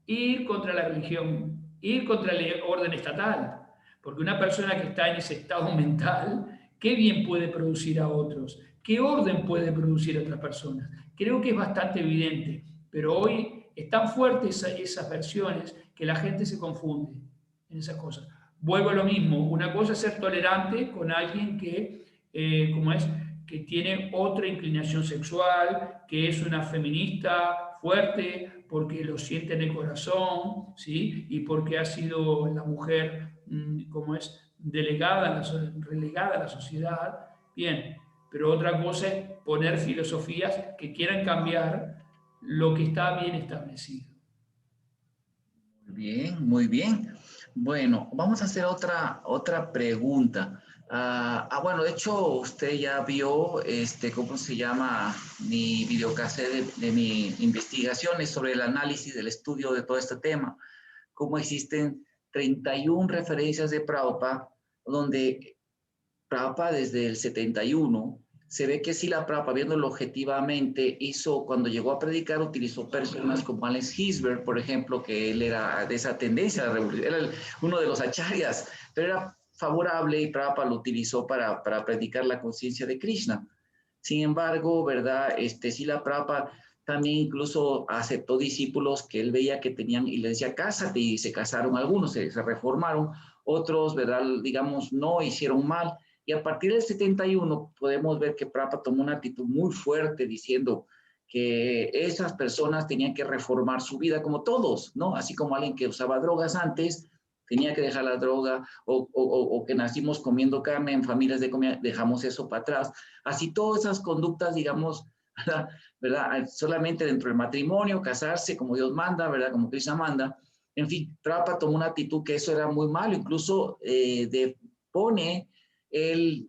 ir contra la religión, ir contra el orden estatal, porque una persona que está en ese estado mental, ¿qué bien puede producir a otros? ¿Qué orden puede producir a otras personas? Creo que es bastante evidente, pero hoy están fuertes esas versiones que la gente se confunde en esas cosas. Vuelvo a lo mismo, una cosa es ser tolerante con alguien que, que tiene otra inclinación sexual, que es una feminista fuerte, porque lo siente en el corazón, ¿sí? Y porque ha sido la mujer, relegada a la sociedad. Bien, pero otra cosa es poner filosofías que quieran cambiar lo que está bien establecido. Muy bien, muy bien. Bueno, vamos a hacer otra pregunta. Bueno, de hecho, usted ya vio, ¿cómo se llama? Mi videocassette de mi investigaciones sobre el análisis del estudio de todo este tema. Cómo existen 31 referencias de Prabhupada, donde Prabhupada desde el 71, se ve que Srila Prabhupada, viéndolo objetivamente, cuando llegó a predicar, utilizó personas como Alex Hisberg, por ejemplo, que él era de esa tendencia a la revolución, era uno de los acharyas, pero era favorable y Prabhupada lo utilizó para predicar la conciencia de Krishna. Sin embargo, ¿verdad? Srila Prabhupada también incluso aceptó discípulos que él veía que tenían, y le decía, cásate, y se casaron algunos, se reformaron, otros, ¿verdad? Digamos, no hicieron mal. Y a partir del 71 podemos ver que Prabhupada tomó una actitud muy fuerte diciendo que esas personas tenían que reformar su vida como todos, ¿no? Así como alguien que usaba drogas antes tenía que dejar la droga, o que nacimos comiendo carne en familias de comida, dejamos eso para atrás. Así todas esas conductas, digamos, ¿verdad? Solamente dentro del matrimonio, casarse como Dios manda, ¿verdad? Como Krishna manda. En fin, Prabhupada tomó una actitud que eso era muy malo, incluso él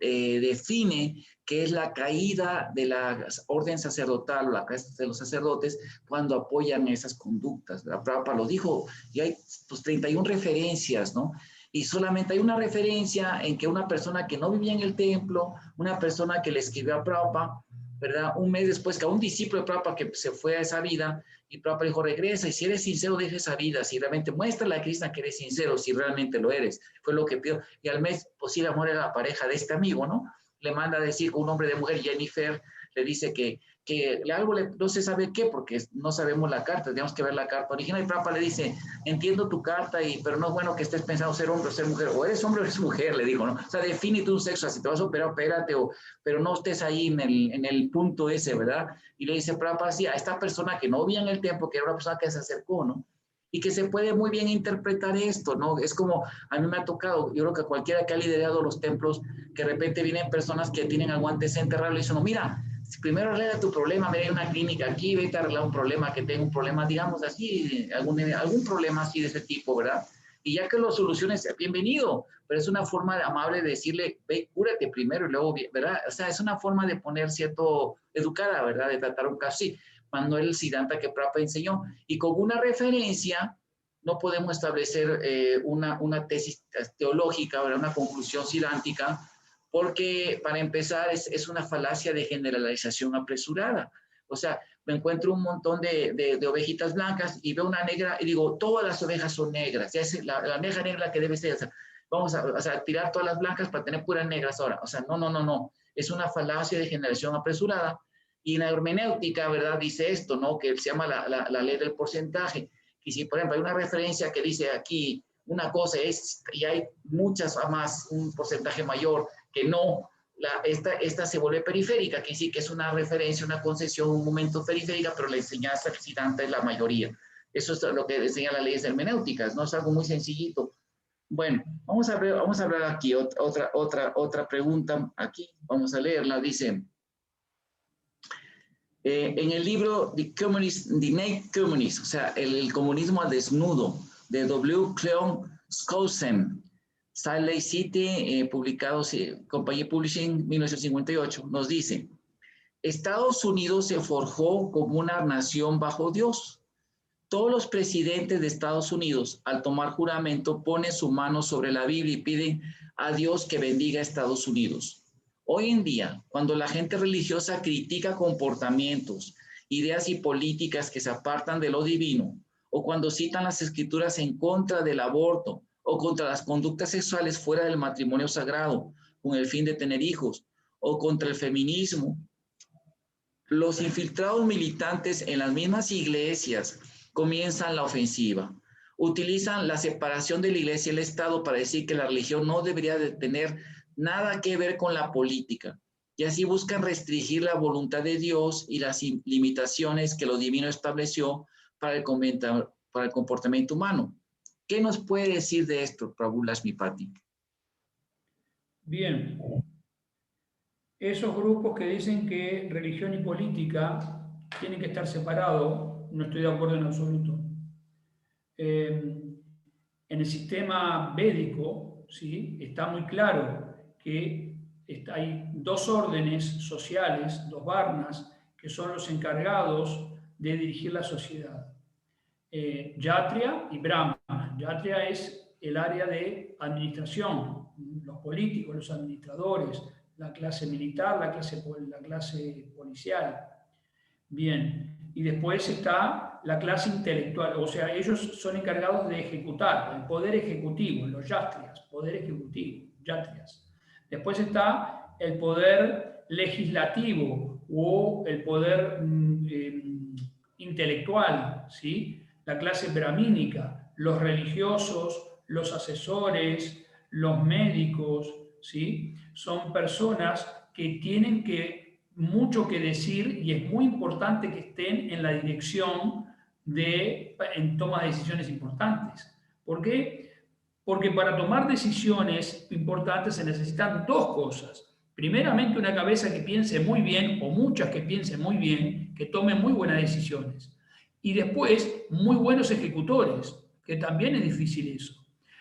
define que es la caída de la orden sacerdotal, la caída de los sacerdotes, cuando apoyan esas conductas. Prabhupada lo dijo, y hay pues 31 referencias, ¿no? Y solamente hay una referencia en que una persona que no vivía en el templo, una persona que le escribió a Prabhupada, ¿verdad? Un mes después, que a un discípulo de Prabhupada que se fue a esa vida, y Prabhupada dijo, regresa, y si eres sincero, deja esa vida, si realmente muéstrale a Krishna que eres sincero, si realmente lo eres, fue lo que pidió. Y al mes, pues sí, amor era la pareja de este amigo, ¿no? Le manda a decir con un hombre de mujer, Jennifer, le dice que algo no se sabe qué, porque no sabemos la carta, tenemos que ver la carta original, y Prabhupada le dice, entiendo tu carta, pero no es bueno que estés pensando ser hombre o ser mujer, o eres hombre o eres mujer, le dijo, ¿no? O sea, defínete un sexo, si te vas a operar, opérate, pero no estés ahí en el punto ese, ¿verdad? Y le dice Prabhupada, sí, a esta persona que no vivía en el templo, que era una persona que se acercó, ¿no? Y que se puede muy bien interpretar esto, ¿no? Es como, a mí me ha tocado, yo creo que cualquiera que ha liderado los templos, que de repente vienen personas que tienen algún antecedente raro y dicen, no, mira, primero arregla tu problema, ve a una clínica aquí, vete a arreglar un problema, que tenga un problema, digamos así, algún problema así de ese tipo, ¿verdad? Y ya que lo soluciones, bienvenido, pero es una forma amable de decirle, ve, cúrate primero y luego, ¿verdad? O sea, es una forma de poner cierto, educada, ¿verdad? De tratar un caso así, cuando el Siddhanta que Prabhupada enseñó. Y con una referencia, no podemos establecer una tesis teológica, ¿verdad? Una conclusión sidántica, porque para empezar es una falacia de generalización apresurada. O sea, me encuentro un montón de ovejitas blancas y veo una negra y digo, todas las ovejas son negras, ya es la oveja negra que debe ser, o sea, vamos a tirar todas las blancas para tener puras negras ahora. O sea, no, es una falacia de generación apresurada. Y en la hermenéutica, ¿verdad? Dice esto, ¿no? Que se llama la ley del porcentaje. Y si, por ejemplo, hay una referencia que dice aquí, una cosa es, y hay muchas más, un porcentaje mayor, que no, esta se vuelve periférica, que sí que es una referencia, una concesión, un momento periférica, pero la enseñanza citante es la mayoría. Eso es lo que enseña las leyes hermenéuticas, no es algo muy sencillito. Bueno, vamos a ver aquí otra pregunta, aquí, vamos a leerla, dice, en el libro The Naked Communist, o sea, el comunismo al desnudo, de W. Cleon Skousen, Salt Lake City, publicado, Compañía Publishing, 1958, nos dice, Estados Unidos se forjó como una nación bajo Dios. Todos los presidentes de Estados Unidos, al tomar juramento, ponen su mano sobre la Biblia y piden a Dios que bendiga a Estados Unidos. Hoy en día, cuando la gente religiosa critica comportamientos, ideas y políticas que se apartan de lo divino, o cuando citan las escrituras en contra del aborto o contra las conductas sexuales fuera del matrimonio sagrado, con el fin de tener hijos, o contra el feminismo, los infiltrados militantes en las mismas iglesias comienzan la ofensiva. Utilizan la separación de la iglesia y el Estado para decir que la religión no debería de tener nada que ver con la política. Y así buscan restringir la voluntad de Dios y las limitaciones que lo divino estableció para el comportamiento humano. ¿Qué nos puede decir de esto, Prabhu Lakshmipati? Bien. Esos grupos que dicen que religión y política tienen que estar separados, no estoy de acuerdo en absoluto. En el sistema védico, ¿sí? Está muy claro que hay dos órdenes sociales, dos varnas, que son los encargados de dirigir la sociedad. Yatria y Brahma. Yatria es el área de administración, los políticos, los administradores, la clase militar, la clase policial. Bien, y después está la clase intelectual, o sea, ellos son encargados de ejecutar, el poder ejecutivo, los yatrias, poder ejecutivo, yatrias. Después está el poder legislativo o el poder intelectual, ¿sí? La clase brahmínica, los religiosos, los asesores, los médicos, ¿sí? Son personas que tienen mucho que decir y es muy importante que estén en la dirección en toma de decisiones importantes. ¿Por qué? Porque para tomar decisiones importantes se necesitan dos cosas. Primeramente, una cabeza que piense muy bien, o muchas que piensen muy bien, que tomen muy buenas decisiones. Y después, muy buenos ejecutores, que también es difícil eso.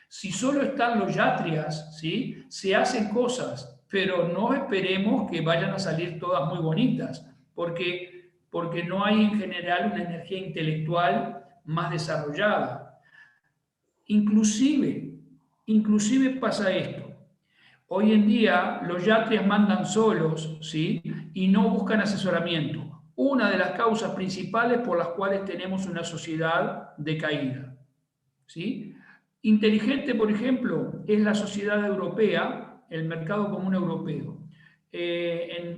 Si solo están los yatrias, ¿sí? Se hacen cosas, pero no esperemos que vayan a salir todas muy bonitas, porque no hay en general una energía intelectual más desarrollada. Inclusive pasa esto. Hoy en día los yatrias mandan solos, ¿sí? Y no buscan asesoramiento. Una de las causas principales por las cuales tenemos una sociedad decaída, ¿sí? Inteligente, por ejemplo, es la sociedad europea, el mercado común europeo. En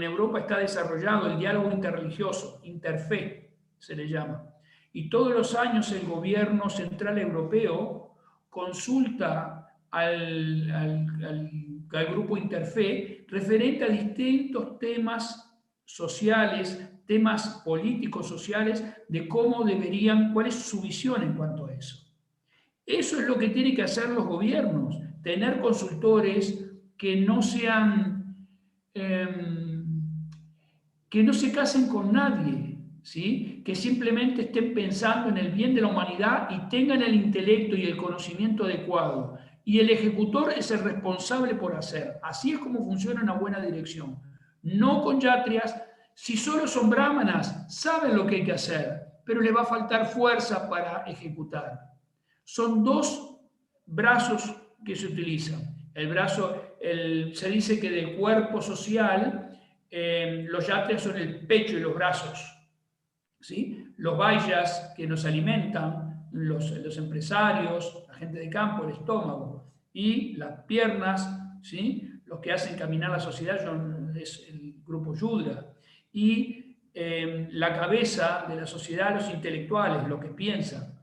Europa está desarrollado el diálogo interreligioso, interfe se le llama. Y todos los años el gobierno central europeo consulta al grupo interfe referente a distintos temas sociales, temas políticos, sociales, de cómo deberían, cuál es su visión en cuanto a eso. Eso es lo que tienen que hacer los gobiernos, tener consultores que no sean, que no se casen con nadie, ¿sí? Que simplemente estén pensando en el bien de la humanidad y tengan el intelecto y el conocimiento adecuado. Y el ejecutor es el responsable por hacer. Así es como funciona una buena dirección. No con yatrias. Si solo son brahmanas, saben lo que hay que hacer, pero le va a faltar fuerza para ejecutar. Son dos brazos que se utilizan. El brazo, se dice que del cuerpo social, los yatrias son el pecho y los brazos, ¿sí? Los vaishyas que nos alimentan, los empresarios, la gente de campo, el estómago, y las piernas, ¿sí? Los que hacen caminar la sociedad es el grupo Yudra. Y la cabeza de la sociedad, los intelectuales, los que piensan.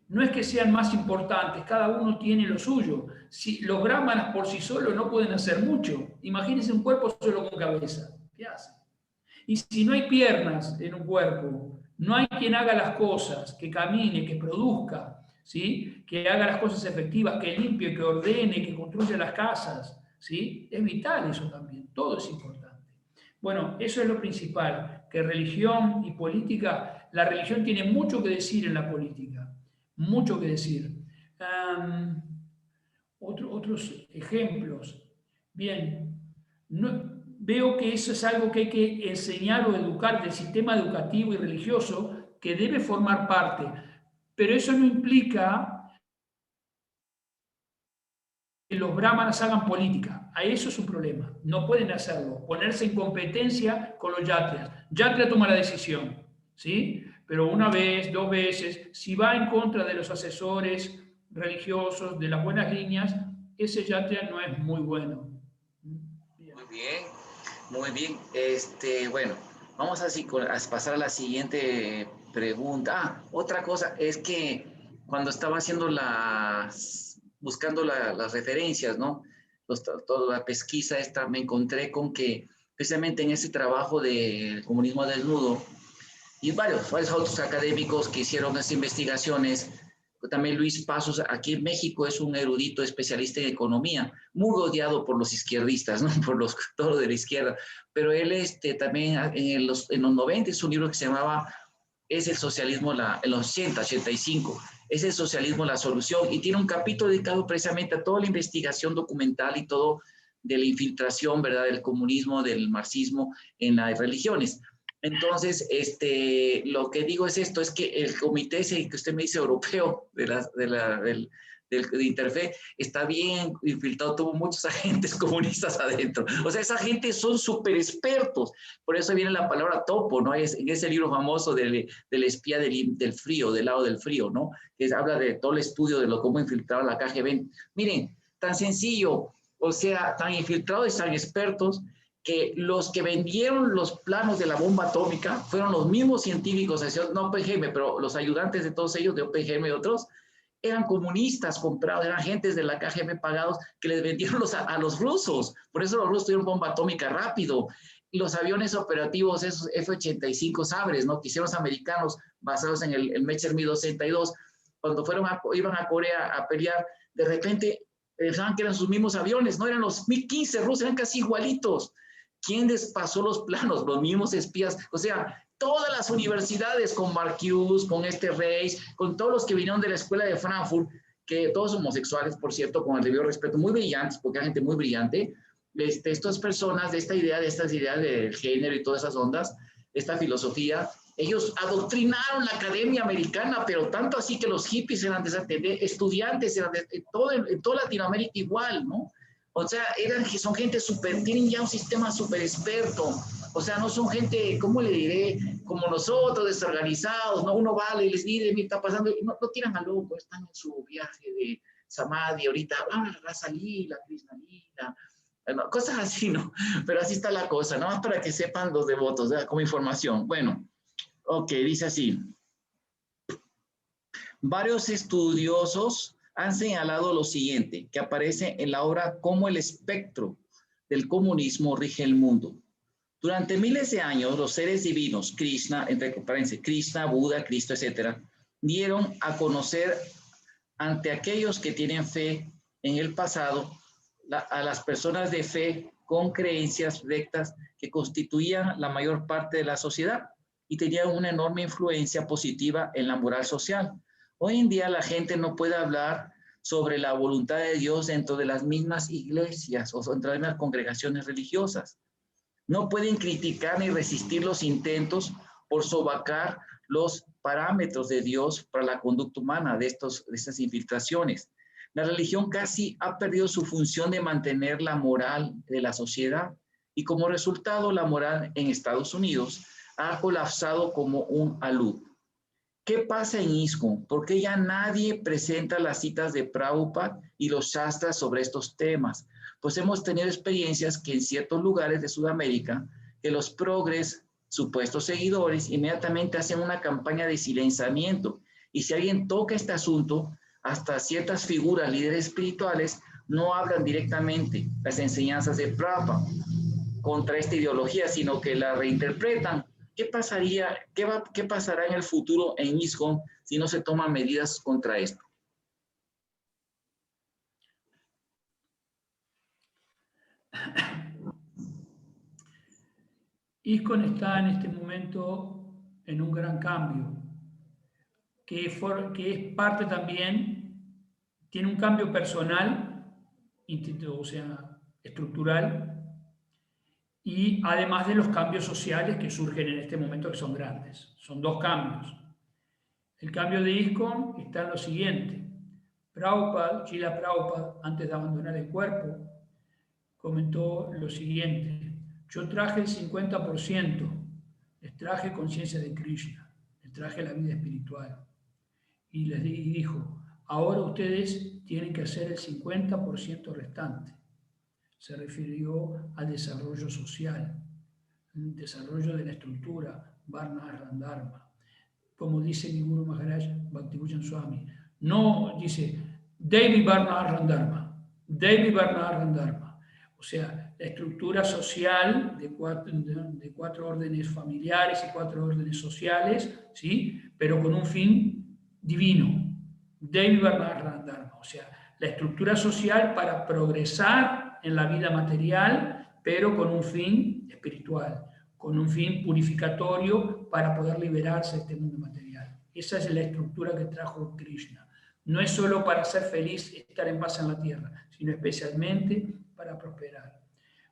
No es que sean más importantes, cada uno tiene lo suyo. Si los brahmanas por sí solos no pueden hacer mucho, imagínense un cuerpo solo con cabeza. ¿Qué hacen? Y si no hay piernas en un cuerpo, no hay quien haga las cosas, que camine, que produzca, ¿sí? Que haga las cosas efectivas, que limpie, que ordene, que construya las casas, ¿sí? Es vital eso también, todo es importante. Bueno, eso es lo principal, que religión y política, la religión tiene mucho que decir en la política, mucho que decir. Otros ejemplos. Bien, veo que eso es algo que hay que enseñar o educar del sistema educativo y religioso que debe formar parte, pero eso no implica que los brahmanas hagan política. A eso es un problema. No pueden hacerlo. Ponerse en competencia con los yatrias. Yatria toma la decisión, ¿sí? Pero una vez, dos veces, si va en contra de los asesores religiosos, de las buenas líneas, ese yatria no es muy bueno. Bien. Muy bien, muy bien. Bueno, vamos a pasar a la siguiente pregunta. Otra cosa es que cuando estaba haciendo buscando las referencias, ¿no? Toda la pesquisa esta, me encontré con que precisamente en ese trabajo del comunismo desnudo y varios otros académicos que hicieron esas investigaciones, también Luis Pasos, aquí en México es un erudito especialista en economía, muy odiado por los izquierdistas, ¿no? Por todos de la izquierda, pero él también en los 90 es un libro que se llamaba Es el socialismo, en los 80, 85, es el socialismo la solución, y tiene un capítulo dedicado precisamente a toda la investigación documental y todo de la infiltración, ¿verdad?, del comunismo, del marxismo en las religiones. Entonces, lo que digo es esto, es que el comité ese que usted me dice europeo de Interfe está bien infiltrado, tuvo muchos agentes comunistas adentro. O sea, esa gente son súper expertos. Por eso viene la palabra topo, ¿no? En ese libro famoso del espía del frío, del lado del frío, ¿no? Que habla de todo el estudio de cómo infiltraba la KGB. Miren, tan sencillo, o sea, tan infiltrados y tan expertos, que los que vendieron los planos de la bomba atómica fueron los mismos científicos, no OPGM, pero los ayudantes de todos ellos, de OPGM y otros, eran comunistas comprados, eran agentes de la KGB pagados que les vendieron a los rusos. Por eso los rusos tuvieron bomba atómica rápido. Y los aviones operativos, esos F-85 Sabres, ¿no?, que hicieron los americanos basados en el Messerschmitt Mi-62, cuando iban a Corea a pelear, de repente pensaban que eran sus mismos aviones, no eran los Mi-15 rusos, eran casi igualitos. ¿Quién les pasó los planos? Los mismos espías. O sea, todas las universidades, con Marcuse, con Reis, con todos los que vinieron de la escuela de Frankfurt, que todos homosexuales, por cierto, con el debido respeto, muy brillantes, porque hay gente muy brillante, estas personas de esta idea, de estas ideas del género y todas esas ondas, esta filosofía, ellos adoctrinaron la academia americana, pero tanto así que los hippies eran estudiantes, eran en toda Latinoamérica igual, ¿no? O sea, son gente súper, tienen ya un sistema súper experto. O sea, no son gente, ¿cómo le diré? Como nosotros, desorganizados, ¿no? Uno va y les dice, ¿qué está pasando? Y no tiran a loco, están en su viaje de Samadhi, ahorita, Rasa Lila, Krishna Lila, bueno, cosas así, ¿no? Pero así está la cosa, nada más para que sepan los devotos, ¿verdad? Como información. Bueno, ok, dice así. Varios estudiosos han señalado lo siguiente, que aparece en la obra Cómo el espectro del comunismo rige el mundo. Durante miles de años, los seres divinos, Krishna, entre paréntesis, Krishna, Buda, Cristo, etc., dieron a conocer ante aquellos que tienen fe en el pasado, a las personas de fe con creencias rectas que constituían la mayor parte de la sociedad y tenían una enorme influencia positiva en la moral social. Hoy en día la gente no puede hablar sobre la voluntad de Dios dentro de las mismas iglesias o dentro de las mismas congregaciones religiosas. No pueden criticar ni resistir los intentos por sobacar los parámetros de Dios para la conducta humana de estas infiltraciones. La religión casi ha perdido su función de mantener la moral de la sociedad y como resultado la moral en Estados Unidos ha colapsado como un alud. ¿Qué pasa en ISKCON? ¿Por qué ya nadie presenta las citas de Prabhupada y los shastras sobre estos temas? Pues hemos tenido experiencias que en ciertos lugares de Sudamérica, que los progres, supuestos seguidores, inmediatamente hacen una campaña de silenciamiento. Y si alguien toca este asunto, hasta ciertas figuras, líderes espirituales, no hablan directamente las enseñanzas de Prabhupada contra esta ideología, sino que la reinterpretan. ¿Qué pasaría, qué pasará en el futuro en ISKCON si no se toman medidas contra esto? ISKCON está en este momento en un gran cambio, que es parte también, tiene un cambio personal, o sea, estructural, y además de los cambios sociales que surgen en este momento, que son grandes. Son dos cambios. El cambio de ISKCON está en lo siguiente. Srila Prabhupada, antes de abandonar el cuerpo, comentó lo siguiente: yo traje el 50%, les traje conciencia de Krishna, les traje la vida espiritual. Y les dijo, ahora ustedes tienen que hacer el 50% restante. Se refirió al desarrollo social, el desarrollo de la estructura, Varna Dharma. Como dice mi Guru Maharaj Bhaktivinoda Swami, no dice Devi Varna Dharma, Devi Varna Dharma. O sea, la estructura social de cuatro órdenes familiares y 4 órdenes sociales, ¿sí? Pero con un fin divino. Devi Varna Dharma. O sea, la estructura social para progresar en la vida material, pero con un fin espiritual, con un fin purificatorio para poder liberarse de este mundo material. Esa es la estructura que trajo Krishna. No es solo para ser feliz, estar en paz en la tierra, sino especialmente para prosperar.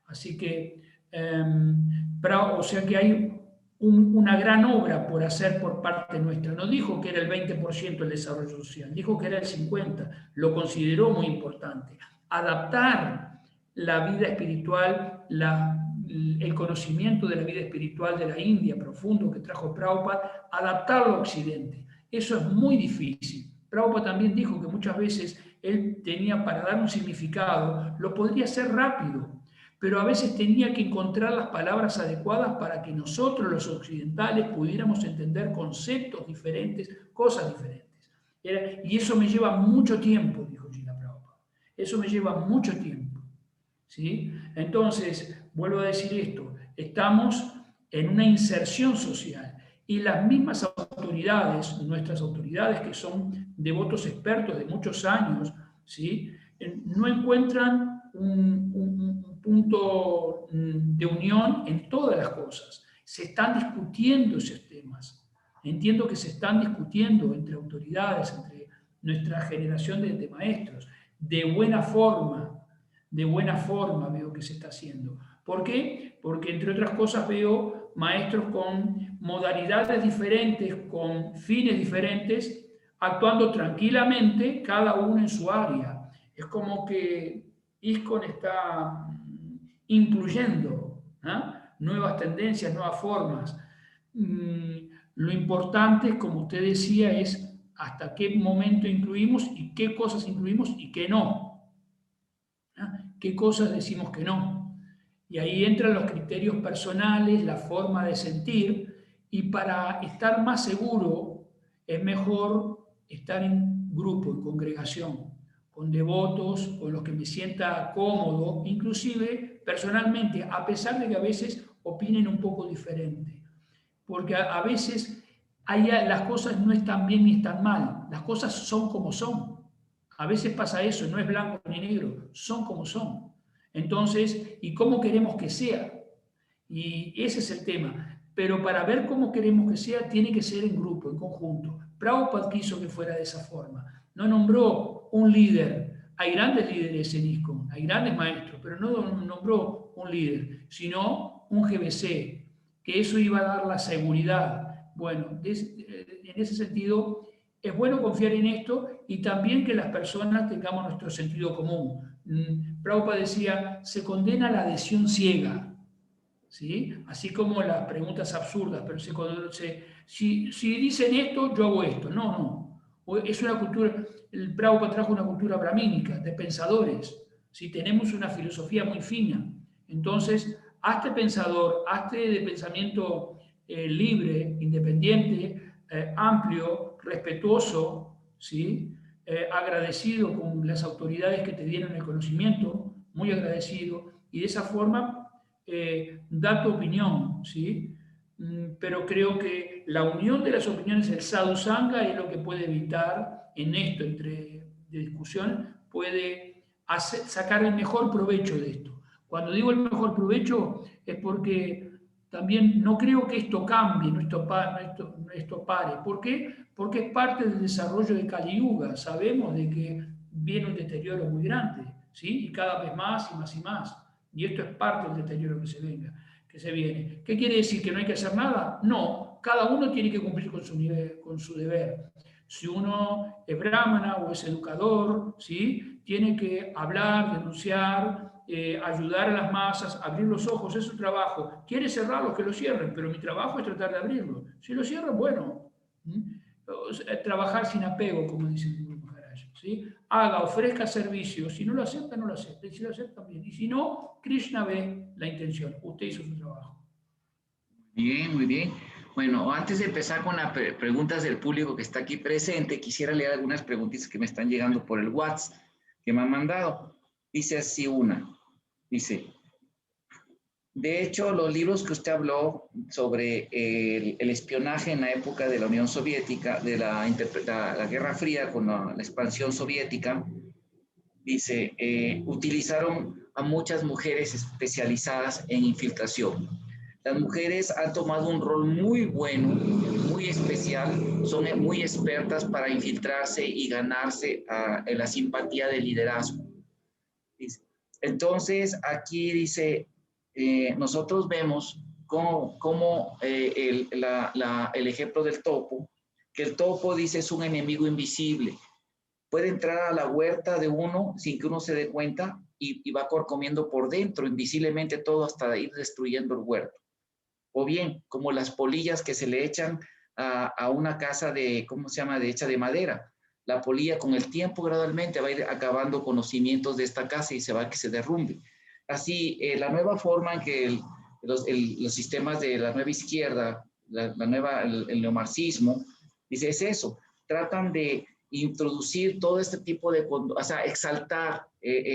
Así que, o sea que hay una gran obra por hacer por parte nuestra. No dijo que era el 20% el desarrollo social, dijo que era el 50%. Lo consideró muy importante. Adaptar la vida espiritual, el conocimiento de la vida espiritual de la India profundo que trajo Prabhupada, adaptarlo a Occidente. Eso es muy difícil. Prabhupada también dijo que muchas veces él tenía, para dar un significado, lo podría hacer rápido, pero a veces tenía que encontrar las palabras adecuadas para que nosotros los occidentales pudiéramos entender conceptos diferentes, cosas diferentes. Y eso me lleva mucho tiempo, dijo Srila Prabhupada. Eso me lleva mucho tiempo. ¿Sí? Entonces, vuelvo a decir esto, estamos en una inserción social y las mismas autoridades, nuestras autoridades que son devotos expertos de muchos años, ¿sí? No encuentran un punto de unión en todas las cosas Se están discutiendo esos temas. Entiendo que se están discutiendo entre autoridades, entre nuestra generación de maestros, de buena forma veo que se está haciendo. ¿Por qué? Porque entre otras cosas veo maestros con modalidades diferentes, con fines diferentes, actuando tranquilamente, cada uno en su área. Es como que ISKCON está incluyendo, ¿eh?, nuevas tendencias, nuevas formas. Lo importante, como usted decía, es hasta qué momento incluimos y qué cosas incluimos y qué no. ¿Qué cosas decimos que no? Y ahí entran los criterios personales, la forma de sentir, y para estar más seguro es mejor estar en grupo, en congregación, con devotos, con los que me sienta cómodo, inclusive personalmente, a pesar de que a veces opinen un poco diferente. Porque a veces las cosas no están bien ni están mal, las cosas son como son. A veces pasa eso, no es blanco ni negro, son como son. Entonces, ¿y cómo queremos que sea? Y ese es el tema. Pero para ver cómo queremos que sea, tiene que ser en grupo, en conjunto. Prabhupada quiso que fuera de esa forma. No nombró un líder. Hay grandes líderes en ISKCON, hay grandes maestros, pero no nombró un líder, sino un GBC, que eso iba a dar la seguridad. Bueno, en ese sentido, es bueno confiar en esto y también que las personas tengamos nuestro sentido común. Prabhupada decía, se condena la adhesión ciega, ¿sí? Así como las preguntas absurdas, pero si dicen esto, yo hago esto. No. Es una cultura, el Prabhupada trajo una cultura brahmínica, de pensadores. ¿Sí? Tenemos una filosofía muy fina. Entonces, hazte pensador, hazte de pensamiento libre, independiente, amplio, respetuoso, ¿sí? Agradecido con las autoridades que te dieron el conocimiento, muy agradecido, y de esa forma da tu opinión, ¿sí? Pero creo que la unión de las opiniones, el sadhusanga, es lo que puede evitar en esto, de discusión, puede sacar el mejor provecho de esto. Cuando digo el mejor provecho es porque también no creo que esto cambie, esto pare. ¿Por qué? Porque es parte del desarrollo de Kali Yuga. Sabemos de que viene un deterioro muy grande, ¿sí? Y cada vez más y más y más. Y esto es parte del deterioro que se viene. ¿Qué quiere decir? ¿Que no hay que hacer nada? No, cada uno tiene que cumplir con su deber. Si uno es brahmana o es educador, ¿sí?, tiene que hablar, denunciar, ayudar a las masas, abrir los ojos, es su trabajo. Quiere cerrarlos, que lo cierren, pero mi trabajo es tratar de abrirlo. Si lo cierran, bueno. Trabajar sin apego, como dice el Guru Maharaj, ¿sí? Haga, ofrezca servicio. Si no lo acepta, no lo acepta. Y si lo acepta, bien. Y si no, Krishna ve la intención. Usted hizo su trabajo. Bien, muy bien. Bueno, antes de empezar con las preguntas del público que está aquí presente, quisiera leer algunas preguntitas que me están llegando por el WhatsApp que me han mandado. Dice así una. Dice, de hecho, los libros que usted habló sobre el espionaje en la época de la Unión Soviética, de la Guerra Fría con la expansión soviética, dice, utilizaron a muchas mujeres especializadas en infiltración. Las mujeres han tomado un rol muy bueno, muy especial, son muy expertas para infiltrarse y ganarse la simpatía del liderazgo. Entonces, aquí dice, nosotros vemos cómo el ejemplo del topo, que el topo dice es un enemigo invisible. Puede entrar a la huerta de uno sin que uno se dé cuenta y va comiendo por dentro, invisiblemente todo, hasta ir destruyendo el huerto. O bien, como las polillas que se le echan a una casa hecha de madera. La polilla con el tiempo gradualmente va a ir acabando con los cimientos de esta casa y se va a que se derrumbe. Así, la nueva forma en que los sistemas de la nueva izquierda, el neomarxismo, dice, es eso, tratan de introducir todo este tipo de, o sea, exaltar,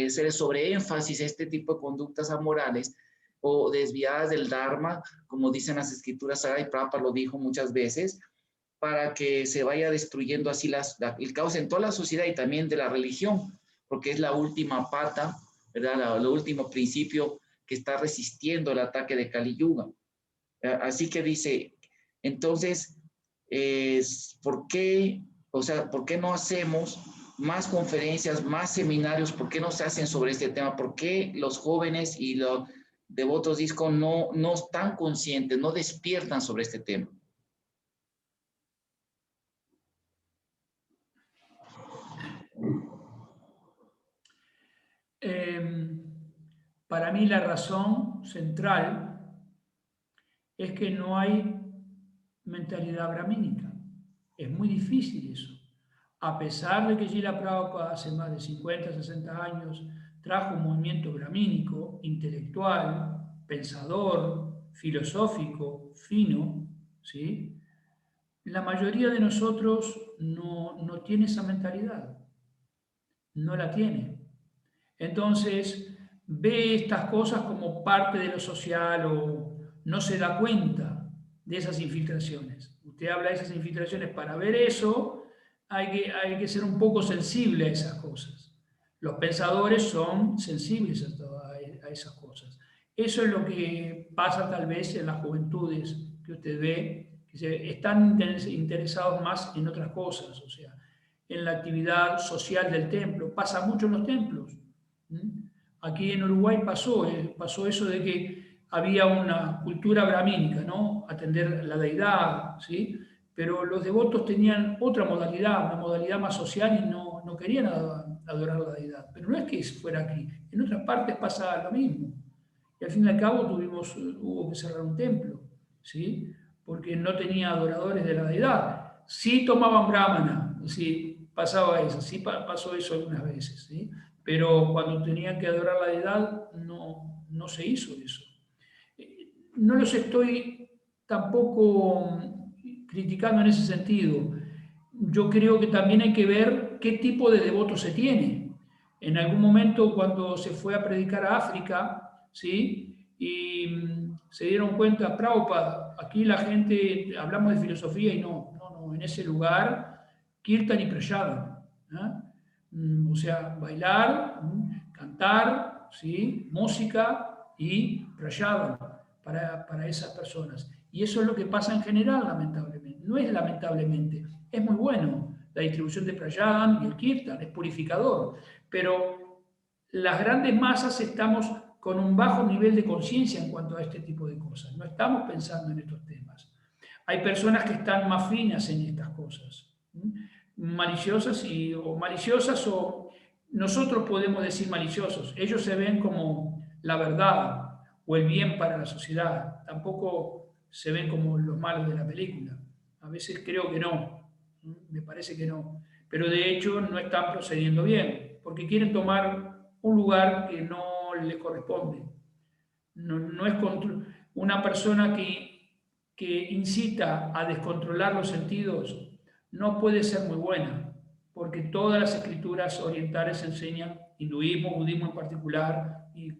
hacer sobreénfasis a este tipo de conductas amorales o desviadas del Dharma, como dicen las escrituras, y Prabhupada lo dijo muchas veces, para que se vaya destruyendo así el caos en toda la sociedad y también de la religión, porque es la última pata, ¿verdad? El último principio que está resistiendo el ataque de Kali Yuga. Así que dice, entonces, ¿por qué, o sea, por qué no hacemos más conferencias, más seminarios? ¿Por qué no se hacen sobre este tema? ¿Por qué los jóvenes y los devotos disco no están conscientes, no despiertan sobre este tema? Para mí la razón central es que no hay mentalidad brahmínica. Es muy difícil eso. A pesar de que Srila Prabhupada hace más de 50, 60 años trajo un movimiento brahmínico, intelectual, pensador, filosófico, fino, ¿sí? La mayoría de nosotros no tiene esa mentalidad, no la tiene. Entonces, ve estas cosas como parte de lo social o no se da cuenta de esas infiltraciones. Usted habla de esas infiltraciones, para ver eso hay que ser un poco sensible a esas cosas. Los pensadores son sensibles a esas cosas. Eso es lo que pasa tal vez en las juventudes que usted ve, que están interesados más en otras cosas, o sea, en la actividad social del templo. Pasa mucho en los templos. Aquí en Uruguay pasó eso de que había una cultura brahmínica, ¿no? Atender la deidad, ¿sí? Pero los devotos tenían otra modalidad, una modalidad más social y no querían adorar la deidad. Pero no es que fuera aquí, en otras partes pasa lo mismo. Y al fin y al cabo hubo que cerrar un templo, ¿sí? Porque no tenía adoradores de la deidad. Sí tomaban brahmana, sí pasaba eso, sí pasó eso algunas veces, ¿sí? Pero cuando tenían que adorar la deidad no se hizo eso. No los estoy tampoco criticando en ese sentido. Yo creo que también hay que ver qué tipo de devoto se tiene. En algún momento cuando se fue a predicar a África, ¿sí? Y se dieron cuenta, Prabhupada, aquí la gente, hablamos de filosofía y no, en ese lugar, kirtan y prasadam, ¿no? O sea, bailar, cantar, ¿sí? Música y prasadam para esas personas. Y eso es lo que pasa en general, lamentablemente. No es lamentablemente, es muy bueno. La distribución de prasadam y el kirtan es purificador, pero las grandes masas estamos con un bajo nivel de conciencia en cuanto a este tipo de cosas. No estamos pensando en estos temas. Hay personas que están más finas en estas cosas, maliciosas o nosotros podemos decir maliciosos. Ellos se ven como la verdad o el bien para la sociedad. Tampoco se ven como los malos de la película. A veces creo que no, me parece que no. Pero de hecho no están procediendo bien, porque quieren tomar un lugar que no les corresponde. No es una persona que incita a descontrolar los sentidos, no puede ser muy buena, porque todas las escrituras orientales enseñan, hinduismo, budismo en particular, y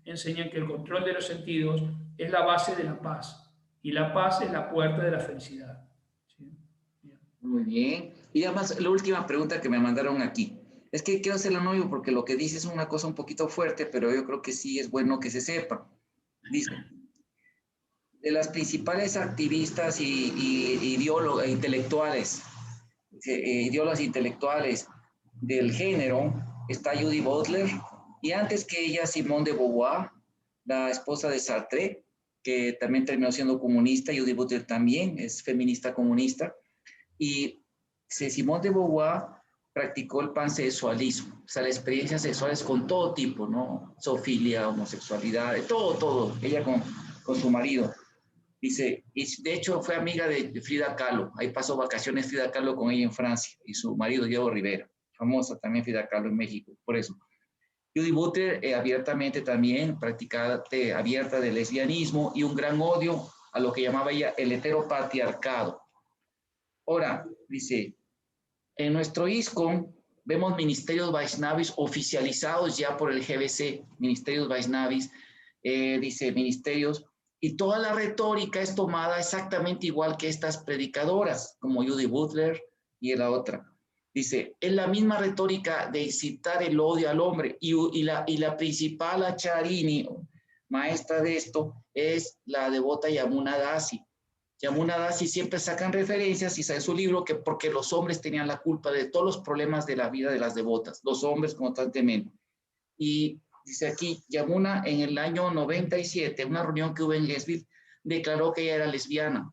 enseñan que el control de los sentidos es la base de la paz, y la paz es la puerta de la felicidad. ¿Sí? Muy bien. Y además, la última pregunta que me mandaron aquí. Es que quiero hacerlo nuevo porque lo que dice es una cosa un poquito fuerte, pero yo creo que sí es bueno que se sepa. Dice, de las principales activistas y ideólogas intelectuales, ideólogas intelectuales del género, está Judy Butler, y antes que ella, Simone de Beauvoir, la esposa de Sartre, que también terminó siendo comunista. Judy Butler también es feminista comunista. Y Simone de Beauvoir practicó el pansexualismo, o sea, las experiencias sexuales con todo tipo, ¿no? Zoofilia, homosexualidad, todo. Ella con su marido. Dice, y de hecho fue amiga de Frida Kahlo. Ahí pasó vacaciones Frida Kahlo con ella en Francia y su marido Diego Rivera, famosa también Frida Kahlo en México, por eso. Judy Butler abiertamente también practicante abierta del lesbianismo y un gran odio a lo que llamaba ella el heteropatriarcado. Ahora, dice, en nuestro ISKCON vemos ministerios Vaishnavis oficializados ya por el GBC, ministerios Vaishnavis, dice ministerios, y toda la retórica es tomada exactamente igual que estas predicadoras, como Judy Butler y la otra. Dice, es la misma retórica de incitar el odio al hombre, y la principal Acharini, maestra de esto, es la devota Yamuna Dasi. Yamuna Dasi siempre sacan referencias y sale su libro que porque los hombres tenían la culpa de todos los problemas de la vida de las devotas, los hombres constantemente. Y dice aquí, Yamuna en el año 97, una reunión que hubo en Lesbit, declaró que ella era lesbiana.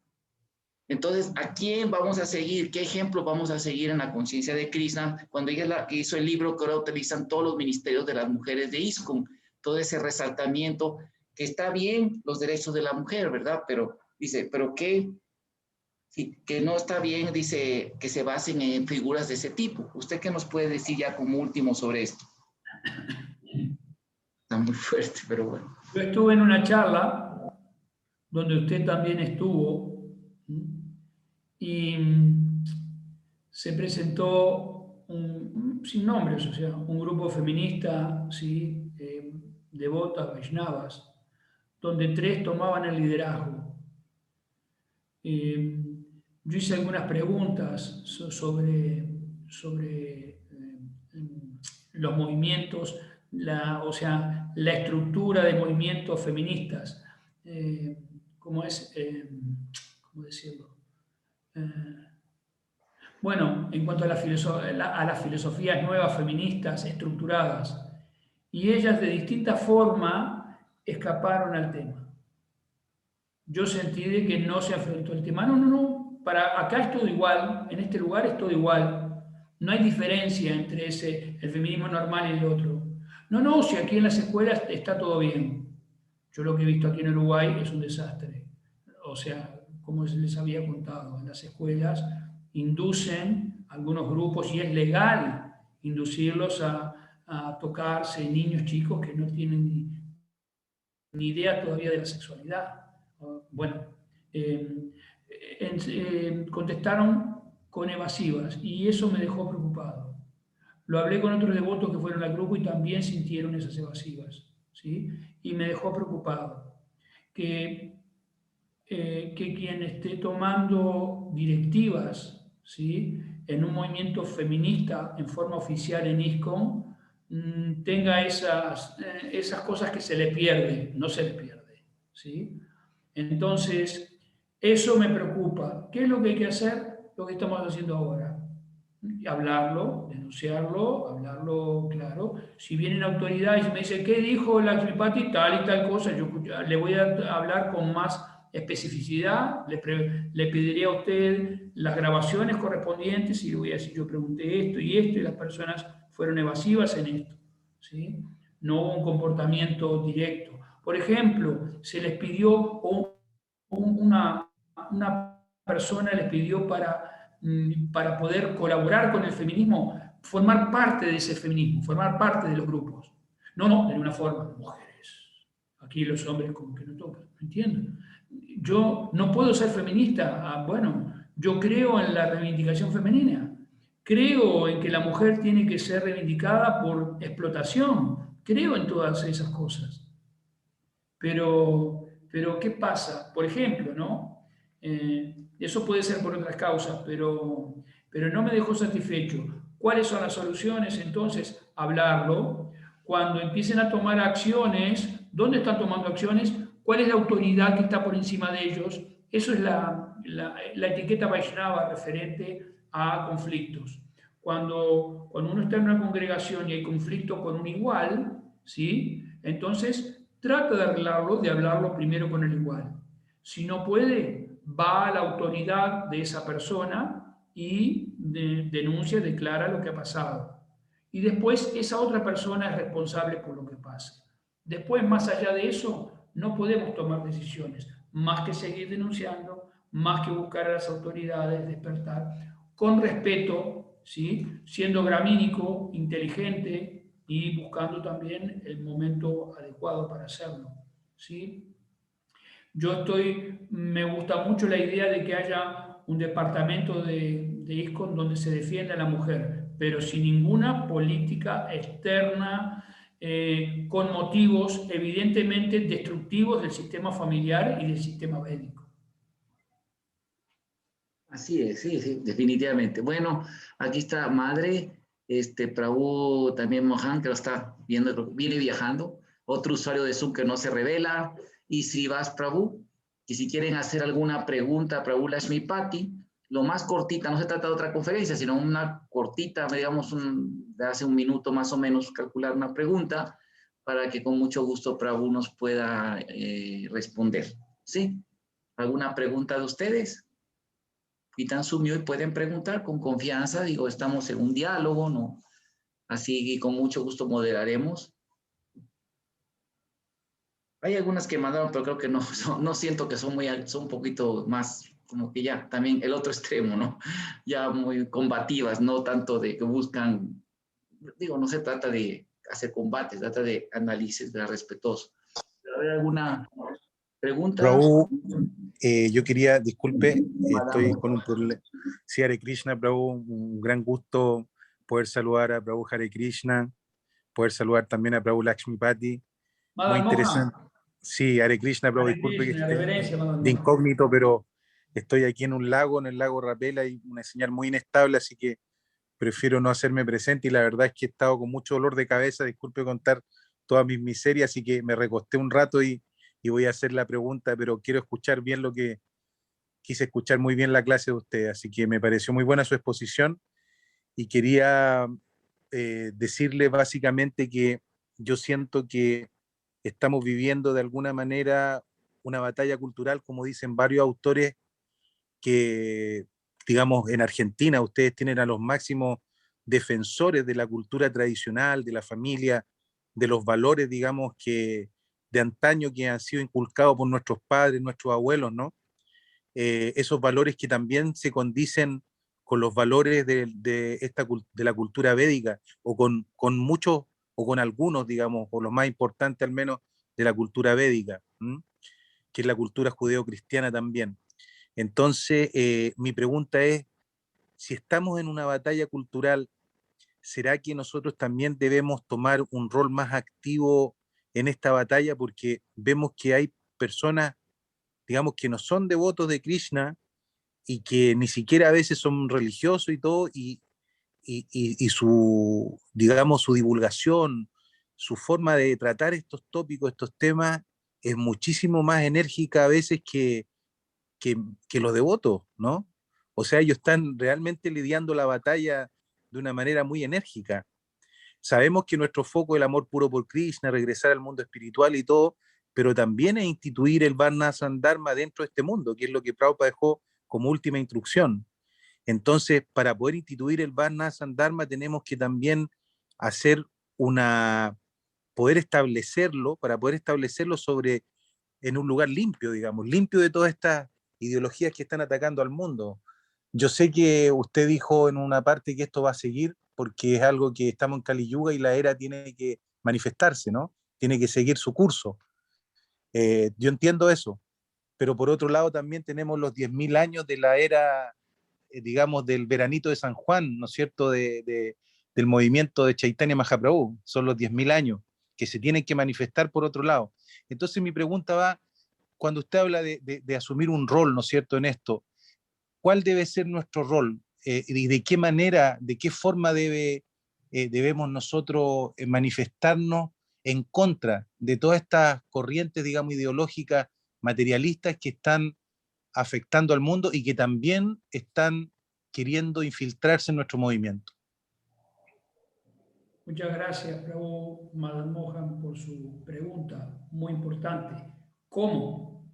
Entonces, ¿a quién vamos a seguir? ¿Qué ejemplo vamos a seguir en la conciencia de Krishna? Cuando ella hizo el libro que ahora utilizan todos los ministerios de las mujeres de ISKCON, todo ese resaltamiento, que está bien los derechos de la mujer, ¿verdad? Pero dice, ¿pero qué? Sí, que no está bien, dice, que se basen en figuras de ese tipo. ¿Usted qué nos puede decir ya como último sobre esto? Está muy fuerte, pero bueno. Yo estuve en una charla donde usted también estuvo y se presentó sin nombres, o sea, un grupo feminista, ¿sí? Devotas, Vaishnavas, donde 3 tomaban el liderazgo. Yo hice algunas preguntas sobre los movimientos, o sea, la estructura de movimientos feministas. ¿Cómo es? ¿Cómo decirlo? Bueno, en cuanto a las filosofías nuevas feministas estructuradas, y ellas de distinta forma escaparon al tema. Yo sentí de que no se afrontó el tema. No, acá es todo igual, en este lugar es todo igual. No hay diferencia entre el feminismo normal y el otro. No, si aquí en las escuelas está todo bien. Yo lo que he visto aquí en Uruguay es un desastre. O sea, como les había contado, en las escuelas inducen algunos grupos y es legal inducirlos a tocarse niños chicos que no tienen ni idea todavía de la sexualidad. Bueno, contestaron con evasivas y eso me dejó preocupado. Lo hablé con otros devotos que fueron al grupo y también sintieron esas evasivas, ¿sí? Y me dejó preocupado que quien esté tomando directivas, ¿sí? En un movimiento feminista en forma oficial en ISKCON, tenga esas cosas que se le pierde, no se le pierde, ¿sí? Entonces, eso me preocupa. ¿Qué es lo que hay que hacer? Lo que estamos haciendo ahora. Hablarlo, denunciarlo, hablarlo claro. Si vienen autoridades y me dicen, ¿qué dijo la Tripati? Tal y tal cosa, yo le voy a hablar con más especificidad, le pediría a usted las grabaciones correspondientes y le voy a decir, yo pregunté esto y las personas fueron evasivas en esto, ¿sí? No hubo un comportamiento directo. Por ejemplo, se les pidió, una persona les pidió para poder colaborar con el feminismo, formar parte de ese feminismo, formar parte de los grupos. No, de una forma, mujeres. Aquí los hombres como que no tocan, ¿me entienden? Yo no puedo ser feminista, bueno, yo creo en la reivindicación femenina, creo en que la mujer tiene que ser reivindicada por explotación, creo en todas esas cosas. Pero ¿qué pasa? Por ejemplo, ¿no? Eso puede ser por otras causas, pero no me dejó satisfecho. ¿Cuáles son las soluciones? Entonces, hablarlo. Cuando empiecen a tomar acciones, ¿dónde están tomando acciones? ¿Cuál es la autoridad que está por encima de ellos? Eso es la etiqueta Vaishnava referente a conflictos. Cuando uno está en una congregación y hay conflicto con un igual, ¿sí? Entonces trata de hablarlo primero con el igual. Si no puede, va a la autoridad de esa persona y denuncia, declara lo que ha pasado. Y después esa otra persona es responsable por lo que pasa. Después, más allá de eso, no podemos tomar decisiones, más que seguir denunciando, más que buscar a las autoridades, despertar, con respeto, ¿sí? Siendo gramínico, inteligente, y buscando también el momento adecuado para hacerlo, ¿sí? Me gusta mucho la idea de que haya un departamento de ISKCON donde se defienda a la mujer, pero sin ninguna política externa, con motivos evidentemente destructivos del sistema familiar y del sistema védico. Así es, sí, definitivamente. Bueno, aquí está Madre, Prabhu también Mohan, que lo está viendo, viene viajando. Otro usuario de Zoom que no se revela. Y si vas, Prabhu, y si quieren hacer alguna pregunta, Prabhu Lakshmipati, lo más cortita, no se trata de otra conferencia, sino una cortita, digamos, de hace un minuto más o menos, calcular una pregunta, para que con mucho gusto Prabhu nos pueda responder. ¿Sí? ¿Alguna pregunta de ustedes? Quitan su mute y pueden preguntar con confianza. Digo, estamos en un diálogo, ¿no? Así que con mucho gusto moderaremos. Hay algunas que mandaron, pero creo que no, no siento que son un poquito más, como que ya, también el otro extremo, ¿no? Ya muy combativas, no tanto de que buscan, digo, no se trata de hacer combates, trata de análisis, de respetuoso. ¿Hay alguna pregunta? Prabhu, yo quería, disculpe, estoy con un problema. Sí, Hare Krishna, Prabhu, un gran gusto poder saludar a Prabhu Hare Krishna, poder saludar también a Prabhu Lakshmipati. Muy Madan interesante. Mohan, Sí, Hare Krishna, Prabhu, Hare disculpe que Krishna, esté reverencia, Madan de Mohan. incógnito, pero estoy aquí en un lago, en el lago Rapela, y una señal muy inestable, así que prefiero no hacerme presente, y la verdad es que he estado con mucho dolor de cabeza, disculpe contar todas mis miserias, así que me recosté un rato y voy a hacer la pregunta, pero quiero escuchar bien lo que quise escuchar muy bien la clase de usted, así que me pareció muy buena su exposición y quería decirle básicamente que yo siento que estamos viviendo de alguna manera una batalla cultural, como dicen varios autores, que, digamos, en Argentina ustedes tienen a los máximos defensores de la cultura tradicional, de la familia, de los valores, digamos, que de antaño que han sido inculcados por nuestros padres, nuestros abuelos, ¿no? Esos valores que también se condicen con los valores de la cultura védica, o con muchos, o con algunos, digamos, o los más importantes al menos, de la cultura védica, ¿m? Que es la cultura judeo-cristiana también. Entonces, mi pregunta es, si estamos en una batalla cultural, ¿será que nosotros también debemos tomar un rol más activo en esta batalla? Porque vemos que hay personas, digamos, que no son devotos de Krishna y que ni siquiera a veces son religiosos y todo, y su, digamos, su divulgación, su forma de tratar estos tópicos, estos temas, es muchísimo más enérgica a veces que, que los devotos, ¿no? O sea, ellos están realmente lidiando la batalla de una manera muy enérgica. Sabemos que nuestro foco es el amor puro por Krishna, regresar al mundo espiritual y todo, pero también es instituir el Varnasana Dharma dentro de este mundo, que es lo que Prabhupada dejó como última instrucción. Entonces, para poder instituir el Varnasana Dharma, tenemos que también hacer una, poder establecerlo, para poder establecerlo sobre, en un lugar limpio, digamos, limpio de todas estas ideologías que están atacando al mundo. Yo sé que usted dijo en una parte que esto va a seguir porque es algo que estamos en Kali Yuga y la era tiene que manifestarse, ¿no? Tiene que seguir su curso. Yo entiendo eso, pero por otro lado también tenemos los 10.000 años de la era, digamos, del veranito de San Juan, ¿no es cierto?, del movimiento de Chaitanya Mahaprabhu. Son los 10.000 años que se tienen que manifestar por otro lado. Entonces mi pregunta va, cuando usted habla de asumir un rol, ¿no es cierto?, en esto, ¿cuál debe ser nuestro rol? ¿Y de qué manera, de qué forma debemos nosotros manifestarnos en contra de todas estas corrientes, digamos, ideológicas, materialistas que están afectando al mundo y que también están queriendo infiltrarse en nuestro movimiento? Muchas gracias, Prabhu Madan Mohan, por su pregunta, muy importante. ¿Cómo?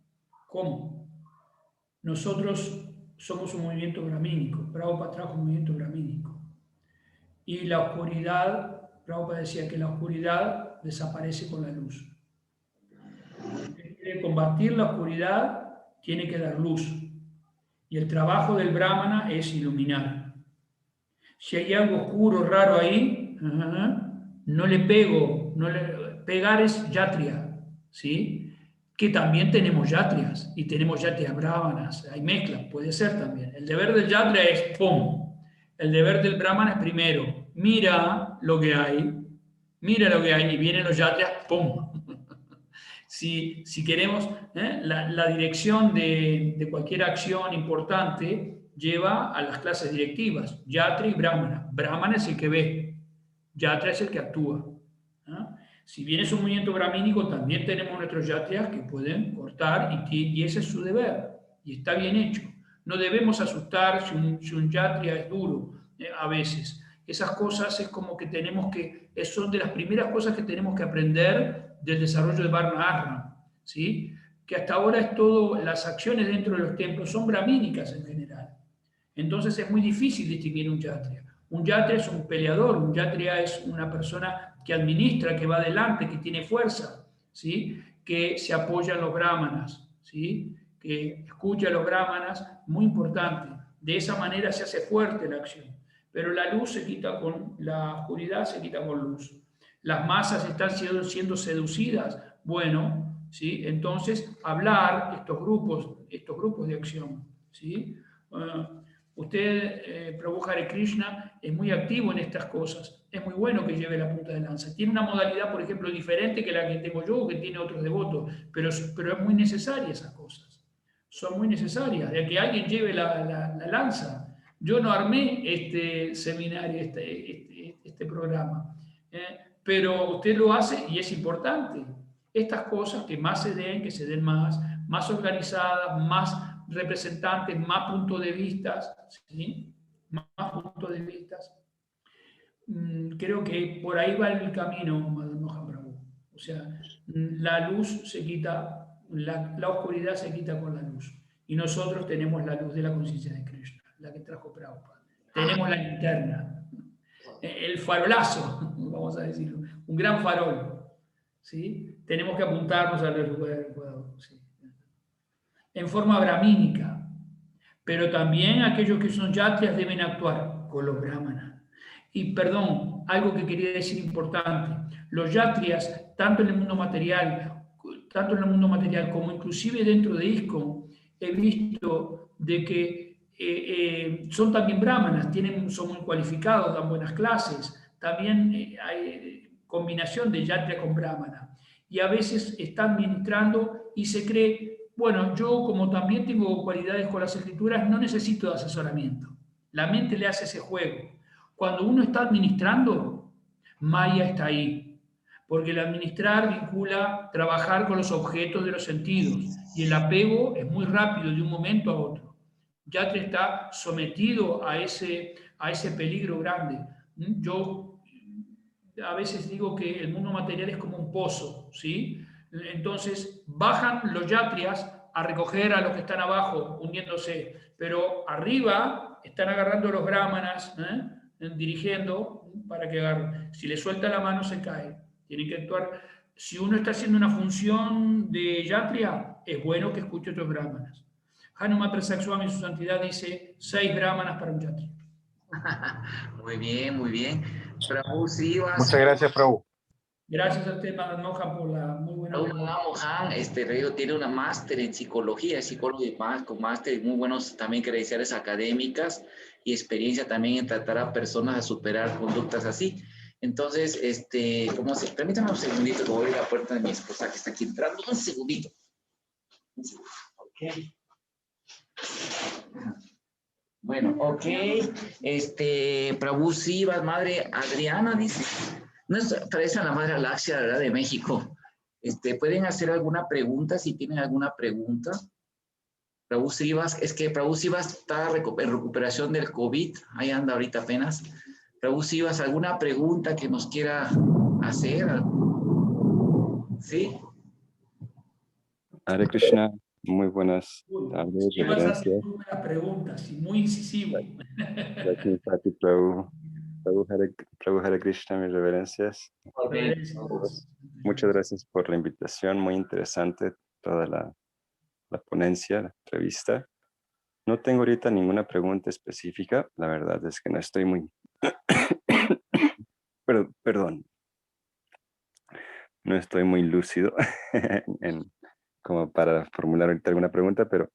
¿Cómo? Nosotros somos un movimiento bramínico, Prabhupada trajo un movimiento bramínico. Y la oscuridad, Prabhupada decía que la oscuridad desaparece con la luz. El que quiere combatir la oscuridad tiene que dar luz. Y el trabajo del brahmana es iluminar. Si hay algo oscuro, raro ahí, no le pego, pegar es yatria, ¿sí? Que también tenemos yatrias y tenemos yatrias brahmanas, hay mezclas, puede ser también. El deber del yatria es ¡pum! El deber del brahmana es primero, mira lo que hay y vienen los yatrias, ¡pum! Si queremos, la dirección de cualquier acción importante lleva a las clases directivas, Yatra y Brahmana. Brahmana es el que ve, Yatra es el que actúa. Si bien es un movimiento brahmínico, también tenemos nuestros yatrias que pueden cortar y ese es su deber y está bien hecho. No debemos asustar si un yatria es duro a veces. Esas cosas es como que son de las primeras cosas que tenemos que aprender del desarrollo de Varna Ashram, ¿sí? Que hasta ahora es todo, las acciones dentro de los templos son brahmínicas en general. Entonces es muy difícil distinguir un yatria. Un yatria es un peleador, un yatria es una persona que administra, que va adelante, que tiene fuerza, ¿sí? Que se apoya en los brahmanas, ¿sí? Que escucha a los brahmanas, muy importante. De esa manera se hace fuerte la acción. Pero la luz se quita la oscuridad se quita con luz. Las masas están siendo seducidas. Bueno, ¿sí? Entonces hablar estos grupos de acción, ¿sí? Usted, Prabhu Hare Krishna, es muy activo en estas cosas. Es muy bueno que lleve la punta de lanza. Tiene una modalidad, por ejemplo, diferente que la que tengo yo, que tiene otros devotos, pero es muy necesaria esas cosas. Son muy necesarias, de que alguien lleve la lanza. Yo no armé este seminario, este programa, pero usted lo hace y es importante. Estas cosas que más se den, que se den más organizadas, más representantes, más puntos de vista, ¿sí? Más puntos de vista. Creo que por ahí va el camino, Mohan Prabhu. O sea, la luz se quita, la oscuridad se quita con la luz. Y nosotros tenemos la luz de la conciencia de Krishna, la que trajo Prabhupada. Tenemos la linterna, el farolazo, vamos a decirlo, un gran farol. ¿Sí? Tenemos que apuntarnos al lugar adecuado. ¿Sí? En forma brahmínica, pero también aquellos que son yatrias deben actuar con los brahmanas. Y perdón, algo que quería decir importante, los yatrias, tanto en el mundo material como inclusive dentro de ISKCON, he visto de que son también brahmanas, son muy cualificados, dan buenas clases, también hay combinación de yatria con brahmana, y a veces están ministrando y se cree, bueno, yo como también tengo cualidades con las escrituras, no necesito de asesoramiento. La mente le hace ese juego. Cuando uno está administrando, Maya está ahí. Porque el administrar vincula trabajar con los objetos de los sentidos. Y el apego es muy rápido, de un momento a otro. Yatra está sometido a ese peligro grande. Yo a veces digo que el mundo material es como un pozo, ¿sí? Entonces bajan los yatrias a recoger a los que están abajo, hundiéndose, pero arriba están agarrando a los brahmanas, dirigiendo para que agarren. Si le suelta la mano se cae. Tienen que actuar. Si uno está haciendo una función de yatria, es bueno que escuche otros brahmanas. Hanuman Prasad Swami en su santidad dice 6 brahmanas para un yatria. Muy bien, muy bien. Prabhu Sivas. Muchas gracias, Prabhu. Gracias a usted, Mohan, por la muy buena pregunta. Mohan, tiene una máster en psicología, es psicólogo con máster, muy buenos también credenciales académicas y experiencia también en tratar a personas a superar conductas así. Entonces, permítame un segundito, que voy a abrir la puerta de mi esposa que está aquí entrando. Un segundito. Ok. Bueno, ok. Prabhu Sivas, madre Adriana, dice. No parece a la madre Alaxia, ¿verdad? De México. ¿Pueden hacer alguna pregunta? Si tienen alguna pregunta. Prabhu Sivas, es que Prabhu Sivas está en recuperación del COVID. Ahí anda ahorita apenas. Prabhu Sivas, ¿alguna pregunta que nos quiera hacer? ¿Sí? Hare Krishna, muy buenas tardes. Sivas hace muy buenas preguntas y muy incisivo. Gracias a ti, Prabhu Hare Krishna, mis reverencias. Muchas gracias por la invitación, muy interesante toda la ponencia, la entrevista. No tengo ahorita ninguna pregunta específica, la verdad es que no estoy muy... Perdón. No estoy muy lúcido como para formular ahorita alguna pregunta, pero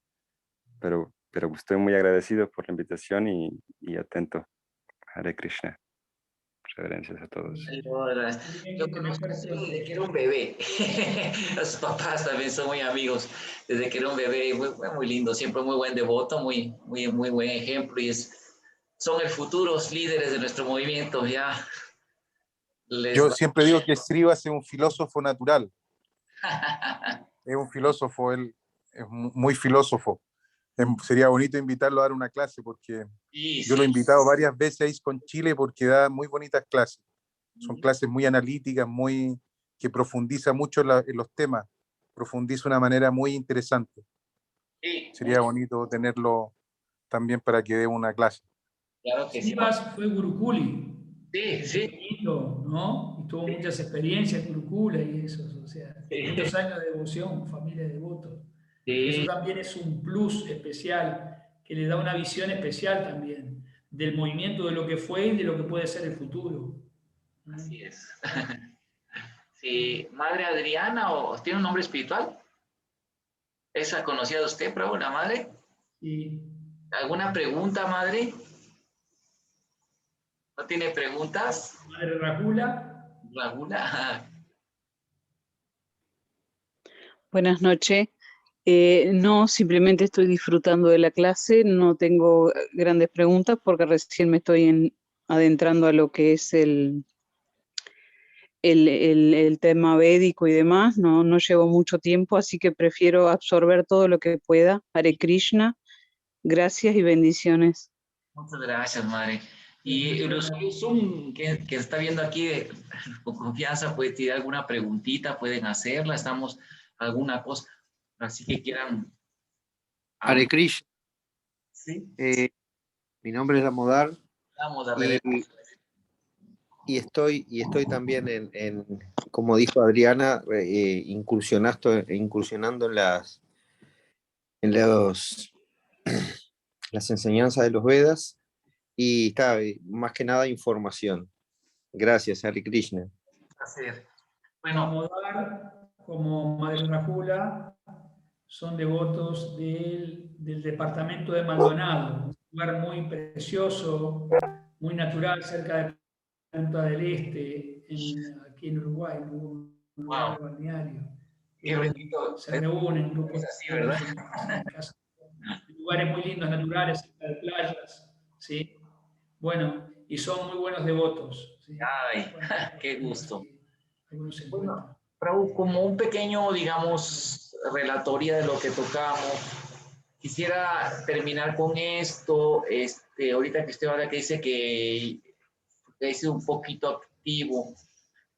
estoy muy agradecido por la invitación y atento. Hare Krishna. Reverencias a todos. Yo conozco desde que era un bebé. Los papás también son muy amigos. Desde que era un bebé, muy lindo, siempre muy buen devoto, muy buen ejemplo. Y son el futuros líderes de nuestro movimiento. Ya Yo siempre digo que Srivas es un filósofo natural. Es un filósofo, él es muy filósofo. Sería bonito invitarlo a dar una clase porque yo lo he invitado varias veces a ISKCON Chile porque da muy bonitas clases. Son clases muy analíticas, que profundiza mucho en los temas, profundiza de una manera muy interesante. Sería bonito tenerlo también para que dé una clase. Claro que sí. Srivas fue Gurukuli. Sí. ¿No? Y tuvo muchas experiencias Gurukula y eso, o sea, muchos años de devoción, familia de devotos. Eso también es un plus especial, que le da una visión especial también del movimiento de lo que fue y de lo que puede ser el futuro. Así es. Sí, Madre Adriana, ¿o tiene un nombre espiritual? ¿Esa conocida de usted, Prabhu, la madre? Sí. ¿Alguna pregunta, madre? ¿No tiene preguntas? Madre Rahula. Rahula. Buenas noches. No, simplemente estoy disfrutando de la clase, no tengo grandes preguntas porque recién me estoy adentrando a lo que es el tema védico y demás, no llevo mucho tiempo, así que prefiero absorber todo lo que pueda. Hare Krishna, gracias y bendiciones. Muchas gracias, madre. Y el usuario Zoom que está viendo aquí con confianza puede tirar alguna preguntita, pueden hacerla, estamos alguna cosa, así que quieran. Hare Krishna. Sí. Mi nombre es Damodar. Vamos a ver. Y estoy también como dijo Adriana, incursionando en las enseñanzas de los Vedas y está, más que nada información. Gracias, Hare Krishna. Bueno, Damodar, como Madre Rahula, son devotos del departamento de Maldonado, un lugar muy precioso, muy natural, cerca de Punta del Este, aquí en Uruguay, un lugar balneario. Se reúnen grupos así, ¿verdad? En lugares muy lindos, naturales, cerca de playas, ¿sí? Bueno, y son muy buenos devotos. ¿sí? Ay, bueno, qué gusto. Algunos se Bueno, encuentran. Prabhu, como un pequeño, digamos, relatoría de lo que tocamos, quisiera terminar con esto. Ahorita que usted habla que dice que he sido un poquito activo,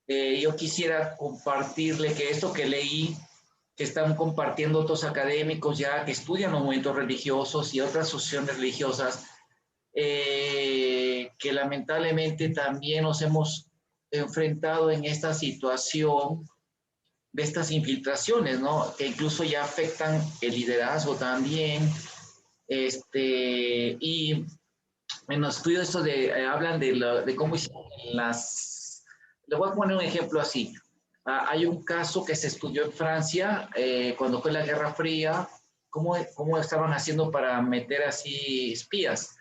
yo quisiera compartirle que esto que leí, que están compartiendo otros académicos ya que estudian los movimientos religiosos y otras asociaciones religiosas, que lamentablemente también nos hemos enfrentado en esta situación de estas infiltraciones, ¿no? Que incluso ya afectan el liderazgo también. Y en los estudios esto hablan de cómo hicieron le voy a poner un ejemplo así. Hay un caso que se estudió en Francia cuando fue la Guerra Fría, cómo estaban haciendo para meter así espías.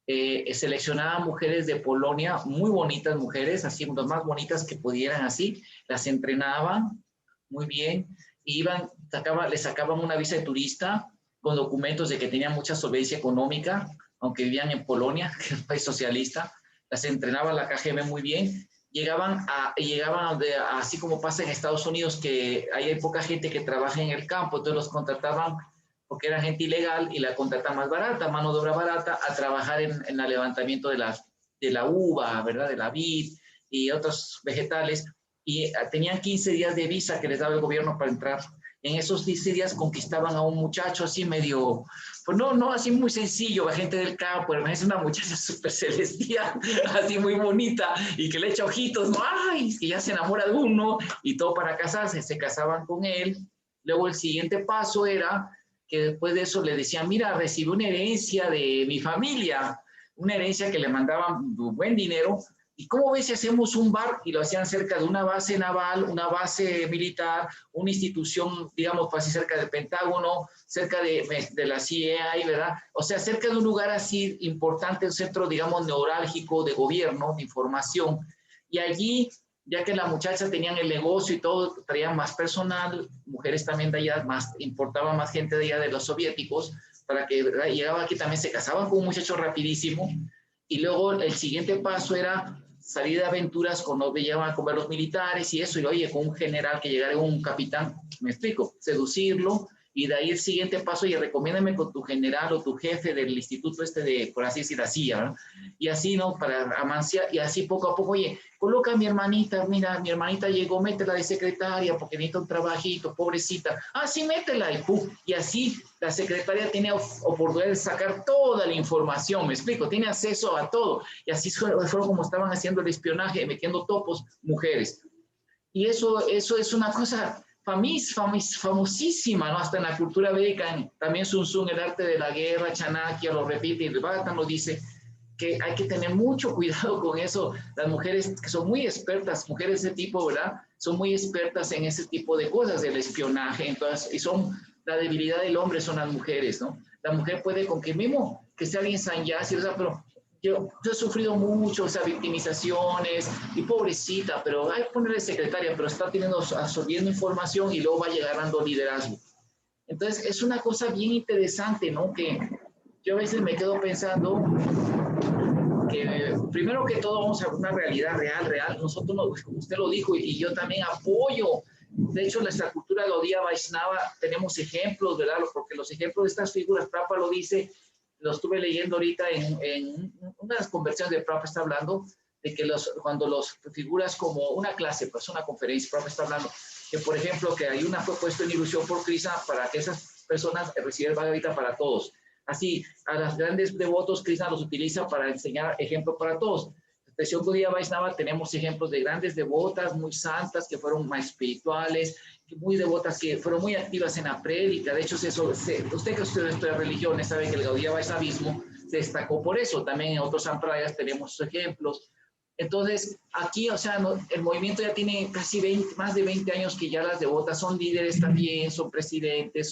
Seleccionaban mujeres de Polonia, muy bonitas mujeres, así las más bonitas que pudieran así, las entrenaban muy bien, y les sacaban una visa de turista con documentos de que tenían mucha solvencia económica, aunque vivían en Polonia, que es un país socialista, las entrenaba la KGB muy bien, llegaban así como pasa en Estados Unidos, que hay poca gente que trabaja en el campo, entonces los contrataban porque era gente ilegal y la contrataban más barata, mano de obra barata, a trabajar en el levantamiento de la uva, ¿verdad? De la vid y otros vegetales, y tenían 15 días de visa que les daba el gobierno para entrar. En esos 15 días conquistaban a un muchacho así medio, pues no, así muy sencillo, la gente del campo, es una muchacha súper celestial, así muy bonita, y que le echa ojitos, ¿no? Ay, que ya se enamora de uno, y todo para casarse, se casaban con él. Luego el siguiente paso era que después de eso le decían, mira, recibí una herencia de mi familia, una herencia que le mandaban buen dinero, ¿y cómo ves si hacemos un bar? Y lo hacían cerca de una base naval, una base militar, una institución, digamos, casi cerca del Pentágono, cerca de la CIA, ¿verdad? O sea, cerca de un lugar así importante, un centro, digamos, neurálgico de gobierno, de información. Y allí, ya que la muchacha tenían el negocio y todo, traían más personal, mujeres también de allá, importaban más gente de allá de los soviéticos, para que llegaba aquí también, se casaban con un muchacho rapidísimo. Y luego el siguiente paso era salir de aventuras cuando me llevan a comer los militares y eso, y oye, con un general que llegara un capitán, me explico, seducirlo, y de ahí el siguiente paso, y recomiéndame con tu general o tu jefe del instituto de, por así decir, la CIA, ¿no? Y así, ¿no? Para amanciar, y así poco a poco, oye, coloca a mi hermanita, mira, mi hermanita llegó, métela de secretaria porque necesita un trabajito, pobrecita. Ah, sí, métela, y pum, y así la secretaria tiene oportunidad de sacar toda la información, me explico, tiene acceso a todo, y así fueron como estaban haciendo el espionaje, metiendo topos, mujeres. Y eso es una cosa famosísima, ¿no? Hasta en la cultura védica, también Sun Tzu, el arte de la guerra, Chanakya lo repite, y el Bhagavatam lo dice, que hay que tener mucho cuidado con eso. Las mujeres que son muy expertas, mujeres de ese tipo, ¿verdad? Son muy expertas en ese tipo de cosas, del espionaje, entonces, y son, la debilidad del hombre son las mujeres, ¿no? La mujer puede, con que mismo que sea alguien sanyasi, o sea, pero yo he sufrido mucho, o sea, victimizaciones, y pobrecita, pero hay que ponerle secretaria, pero está absorbiendo información y luego va ganando liderazgo. Entonces, es una cosa bien interesante, ¿no? Que yo a veces me quedo pensando que, primero que todo, vamos a una realidad real. Nosotros, como usted lo dijo, y yo también apoyo. De hecho, en nuestra cultura Gaudiya Vaishnava tenemos ejemplos, ¿verdad? Porque los ejemplos de estas figuras, Prabhupada lo dice, lo estuve leyendo ahorita en una de las conversaciones de Prabhupada, está hablando de que cuando los figuras como una clase, pues una conferencia, Prabhupada está hablando que, por ejemplo, que hay una fue puesto en ilusión por Krishna para que esas personas reciban el Bhagavad Gita para todos. Así, a los grandes devotos, Krishna los utiliza para enseñar ejemplo para todos. En la Gaudiya Vaishnava tenemos ejemplos de grandes devotas, muy santas, que fueron más espirituales, muy devotas, que fueron muy activas en la prédica. De hecho, usted que estudia religiones sabe que el Gaudiya Vaishnavismo se destacó por eso. También en otros sampradayas tenemos ejemplos. Entonces, aquí, o sea, el movimiento ya tiene casi más de 20 años que ya las devotas son líderes también, son presidentes,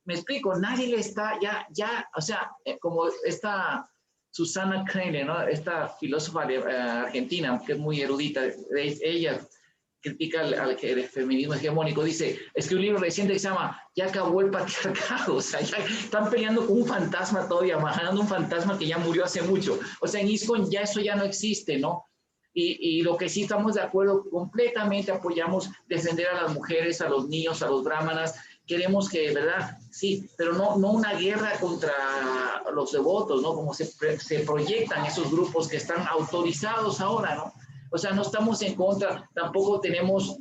me explico, nadie le está, o sea, como esta Susana Kreiner, ¿no? Esta filósofa argentina, que es muy erudita, ella critica el feminismo hegemónico, dice, es que un libro reciente que se llama Ya acabó el patriarcado, o sea, ya están peleando con un fantasma todavía, bajando un fantasma que ya murió hace mucho. O sea, en ISKCON ya eso ya no existe, ¿no? Y lo que sí estamos de acuerdo, completamente apoyamos defender a las mujeres, a los niños, a los brahmanas, queremos que, ¿verdad? Sí, pero no una guerra contra los devotos, ¿no? Como se proyectan esos grupos que están autorizados ahora, ¿no? O sea, no estamos en contra, tampoco tenemos,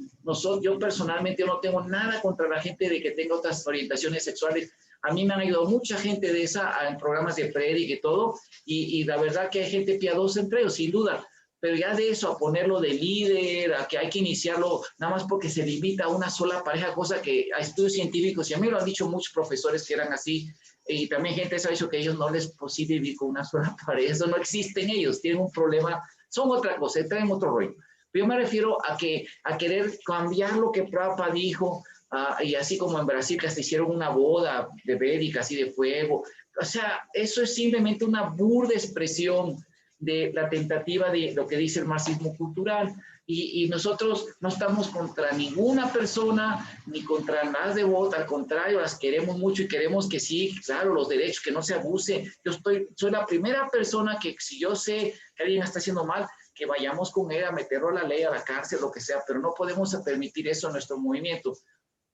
yo personalmente no tengo nada contra la gente de que tenga otras orientaciones sexuales. A mí me han ayudado mucha gente de esa en programas de prédica y todo, y la verdad que hay gente piadosa entre ellos, sin duda. Pero ya de eso a ponerlo de líder, a que hay que iniciarlo nada más porque se limita a una sola pareja, cosa que a estudios científicos, y a mí lo han dicho muchos profesores que eran así, y también gente se ha dicho que a ellos no les es posible vivir con una sola pareja, eso no existe en ellos, tienen un problema, son otra cosa, traen otro rollo. Pero yo me refiero a querer cambiar lo que Prabhupada dijo, y así como en Brasil que hasta hicieron una boda de védica, así de fuego, o sea, eso es simplemente una burda expresión de la tentativa de lo que dice el marxismo cultural, y nosotros no estamos contra ninguna persona, ni contra las devotas, al contrario, las queremos mucho y queremos que sí, claro, los derechos, que no se abuse. Soy la primera persona que si yo sé que alguien está haciendo mal, que vayamos con él a meterlo a la ley, a la cárcel, lo que sea, pero no podemos permitir eso en nuestro movimiento.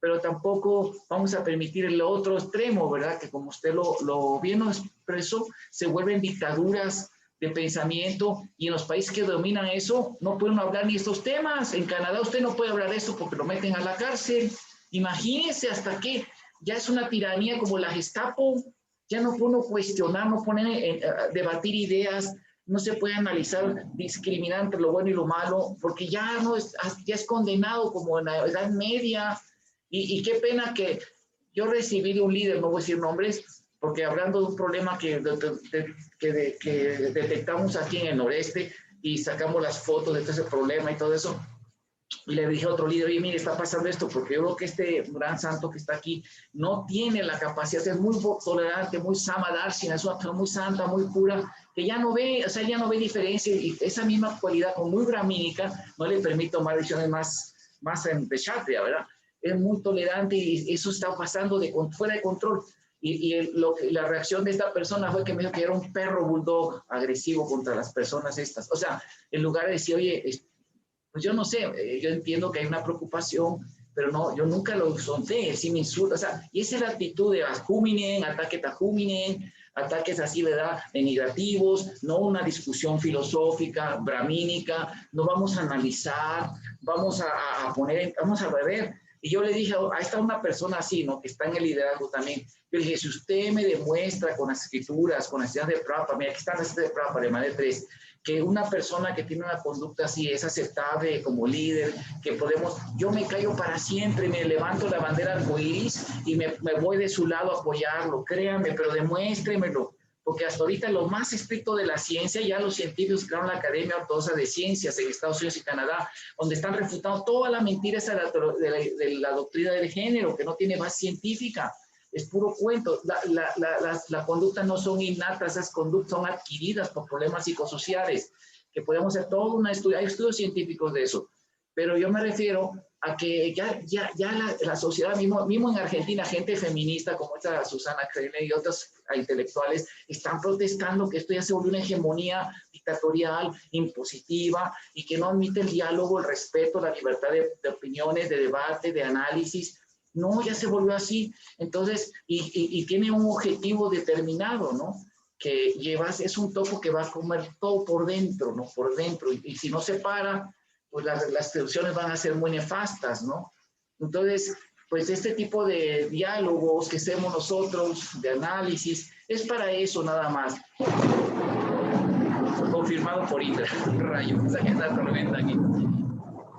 Pero tampoco vamos a permitir el otro extremo, ¿verdad? Que como usted lo bien expresó, se vuelven dictaduras de pensamiento, y en los países que dominan eso no pueden hablar ni estos temas. En Canadá usted no puede hablar de esto porque lo meten a la cárcel. Imagínense hasta que ya es una tiranía como la Gestapo, ya no puede uno cuestionar, no pone debatir ideas, no se puede analizar, discriminar entre lo bueno y lo malo, porque ya es condenado como en la Edad Media, y qué pena que yo recibí de un líder, no voy a decir nombres, porque hablando de un problema que detectamos aquí en el noreste y sacamos las fotos de todo ese problema y todo eso, y le dije a otro líder, oye, mire, está pasando esto, porque yo creo que este gran santo que está aquí no tiene la capacidad, es muy tolerante, muy samadarshina, es una persona muy santa, muy pura, que ya no ve, o sea, ya no ve diferencia, y esa misma cualidad, como muy brahmínica, no le permite tomar decisiones más en kshatriya, ¿verdad? Es muy tolerante, y eso está pasando fuera de control. la reacción de esta persona fue que me dijo que era un perro bulldog agresivo contra las personas estas. O sea, en lugar de decir, oye, pues yo no sé, yo entiendo que hay una preocupación, pero no, yo nunca lo solté, él sí me insulta. O sea, y esa es la actitud de ajuminen, ataque tajuminen, ataques así, ¿verdad?, denigrativos, no una discusión filosófica, bramínica, no vamos a analizar, vamos a ver. Y yo le dije a esta una persona así, ¿no?, que está en el liderazgo también, yo le dije, si usted me demuestra con las escrituras, con las ideas de Prabhupada, mira, aquí están las ideas de Prabhupada, le mandé 3, que una persona que tiene una conducta así es aceptable como líder, que podemos, yo me callo para siempre, me levanto la bandera arcoíris y me voy de su lado a apoyarlo, créanme, pero demuéstremelo, porque hasta ahorita lo más estricto de la ciencia, ya los científicos crearon la Academia Ortodoxa de Ciencias en Estados Unidos y Canadá, donde están refutando toda la mentira esa de la doctrina del género, que no tiene base científica. Es puro cuento. La conducta no son innatas, esas conductas son adquiridas por problemas psicosociales, que podemos hacer todo un estudio, hay estudios científicos de eso, pero yo me refiero a que ya la sociedad, mismo en Argentina, gente feminista como esta Susana Kreiner y otras intelectuales, están protestando que esto ya se volvió una hegemonía dictatorial, impositiva, y que no admite el diálogo, el respeto, la libertad de opiniones, de debate, de análisis. No, ya se volvió así. Entonces, y tiene un objetivo determinado, ¿no? Que es un topo que va a comer todo por dentro, ¿no? Por dentro. Y si no se para, pues las soluciones van a ser muy nefastas, ¿no? Entonces, pues este tipo de diálogos que hacemos nosotros, de análisis, es para eso nada más. Confirmado por Indra, rayo, esa que está tormenta aquí.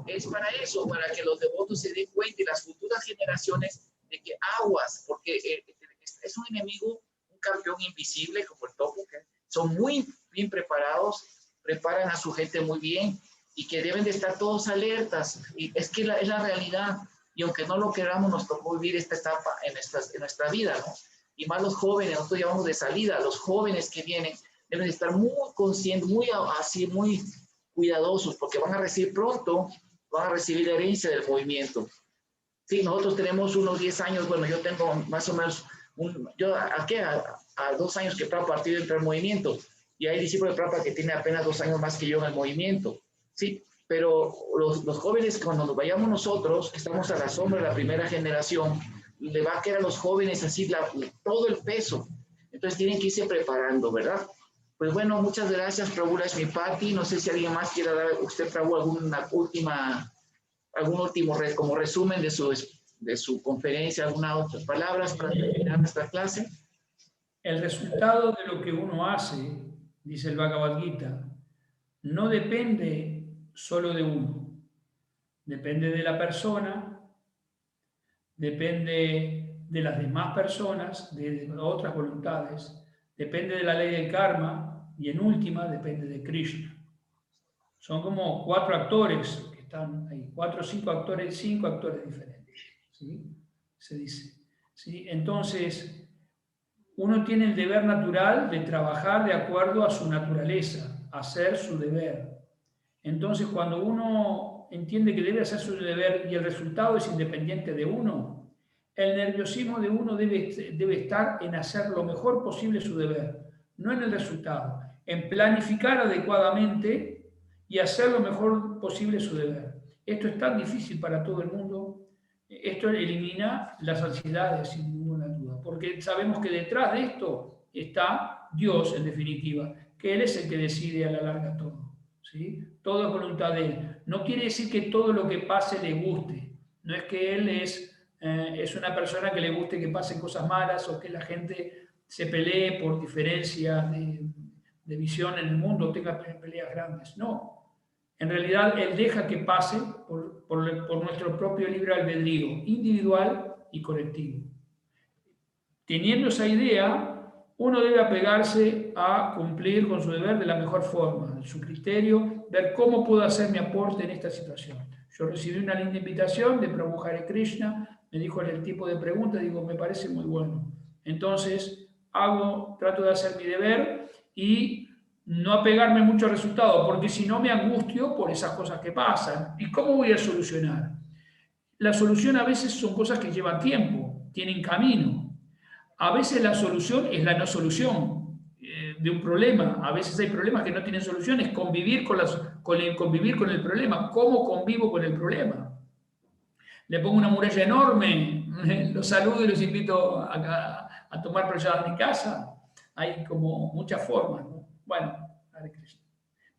Es para eso, para que los devotos se den cuenta y las futuras generaciones de que aguas, porque es un enemigo, un campeón invisible como el topo, que son muy bien preparados, preparan a su gente muy bien y que deben de estar todos alertas. Y es que es la realidad, y aunque no lo queramos, nos tocó vivir esta etapa en nuestra vida, ¿no? Y más los jóvenes, nosotros llevamos de salida, los jóvenes que vienen deben de estar muy conscientes, muy cuidadosos, porque van a recibir pronto, van a recibir la herencia del movimiento. Sí, nosotros tenemos unos 10 años, bueno, yo tengo más o menos, a 2 años que Prabhupada partido entre el movimiento, y hay discípulos de Prabhupada que tienen apenas 2 años más que yo en el movimiento, sí, pero los jóvenes, cuando nos vayamos nosotros, estamos a la sombra de la primera generación, le va a quedar a los jóvenes así todo el peso, entonces tienen que irse preparando, ¿verdad? Pues bueno, muchas gracias, Prabhu Lakshmipati. No sé si alguien más quiera dar usted, Prabhu, algún último como resumen de su conferencia, algunas otras palabras para terminar nuestra clase. El resultado de lo que uno hace, dice el Bhagavad Gita, no depende solo de uno. Depende de la persona, depende de las demás personas, de otras voluntades, depende de la ley del karma y en última depende de Krishna. Son como 4 actores que están ahí, 4 o 5 actores, 5 actores diferentes, ¿sí? Se dice, ¿sí? Entonces, uno tiene el deber natural de trabajar de acuerdo a su naturaleza, hacer su deber. Entonces, cuando uno entiende que debe hacer su deber y el resultado es independiente de uno, el nerviosismo de uno debe estar en hacer lo mejor posible su deber, no en el resultado, en planificar adecuadamente y hacer lo mejor posible su deber. Esto es tan difícil para todo el mundo. Esto elimina las ansiedades, sin ninguna duda, porque sabemos que detrás de esto está Dios, en definitiva, que Él es el que decide a la larga todo, ¿sí? Todo es voluntad de Él. No quiere decir que todo lo que pase le guste. No es que Él es una persona que le guste que pasen cosas malas o que la gente se pelee por diferencia de visión en el mundo, tenga peleas grandes. No. En realidad, Él deja que pase por nuestro propio libre albedrío, individual y colectivo. Teniendo esa idea, uno debe apegarse a cumplir con su deber de la mejor forma, su criterio, ver cómo puedo hacer mi aporte en esta situación. Yo recibí una linda invitación de Prabhu Hare Krishna, me dijo el tipo de pregunta, digo, me parece muy bueno. Entonces, trato de hacer mi deber y no apegarme mucho al resultado, porque si no me angustio por esas cosas que pasan. ¿Y cómo voy a solucionar? La solución a veces son cosas que llevan tiempo, tienen camino. A veces la solución es la no solución de un problema. A veces hay problemas que no tienen solución, es convivir convivir con el problema. ¿Cómo convivo con el problema? Le pongo una muralla enorme, los saludo y los invito a tomar proyectos a mi casa. Hay como muchas formas, ¿no? Bueno, Hare Krishna.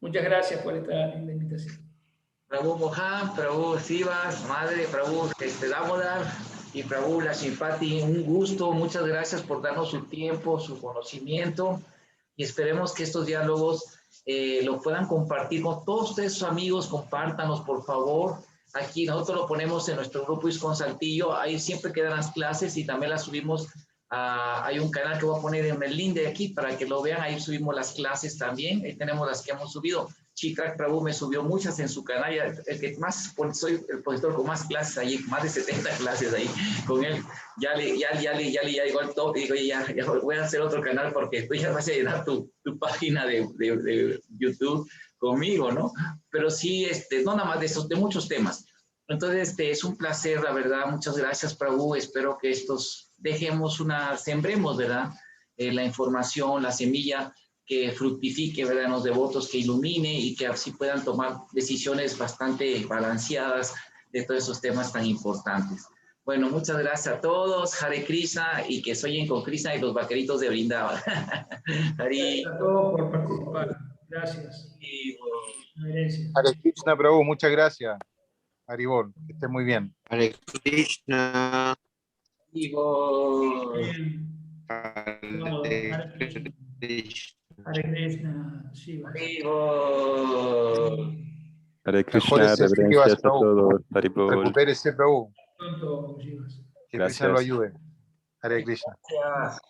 Muchas gracias por esta linda invitación. Prabhu Mohan, Prabhu Sivas, Madre, Prabhu Damodar y Prabhu Lashmipati, un gusto, muchas gracias por darnos su tiempo, su conocimiento y esperemos que estos diálogos lo puedan compartir con todos ustedes, sus amigos, compártanos por favor. Aquí nosotros lo ponemos en nuestro grupo ISKCON Saltillo, ahí siempre quedan las clases y también las subimos. Hay un canal que voy a poner en el link de aquí para que lo vean, ahí subimos las clases también, ahí tenemos las que hemos subido. Chitrak Prabhu me subió muchas en su canal, el que más, soy el profesor con más clases ahí, más de 70 clases ahí con él. Ya llegó al top y digo, ya voy a hacer otro canal porque tú ya vas a llenar tu página de YouTube conmigo, ¿no? Pero sí, no nada más de esos, de muchos temas. Entonces, es un placer, la verdad, muchas gracias, Prabhu, espero que sembremos, ¿verdad? La información, la semilla, que fructifique, ¿verdad? En los devotos, que ilumine y que así puedan tomar decisiones bastante balanceadas de todos esos temas tan importantes. Bueno, muchas gracias a todos, Hare Krishna, y que soñen con Krishna y los vaqueritos de Vrindavan. Gracias a todos por participar. Gracias. Hare Krishna, Prabhu, muchas gracias. Haribol, que esté muy bien. Hare Krishna. Hare Krishna, Shiva. Hare Krishna, Mejórese, reverencias a Prabhu. todos. Haribol. Recupérese, Prabhu. Pronto, Shivas. Que Krishna lo ayude. Hare Krishna. Gracias.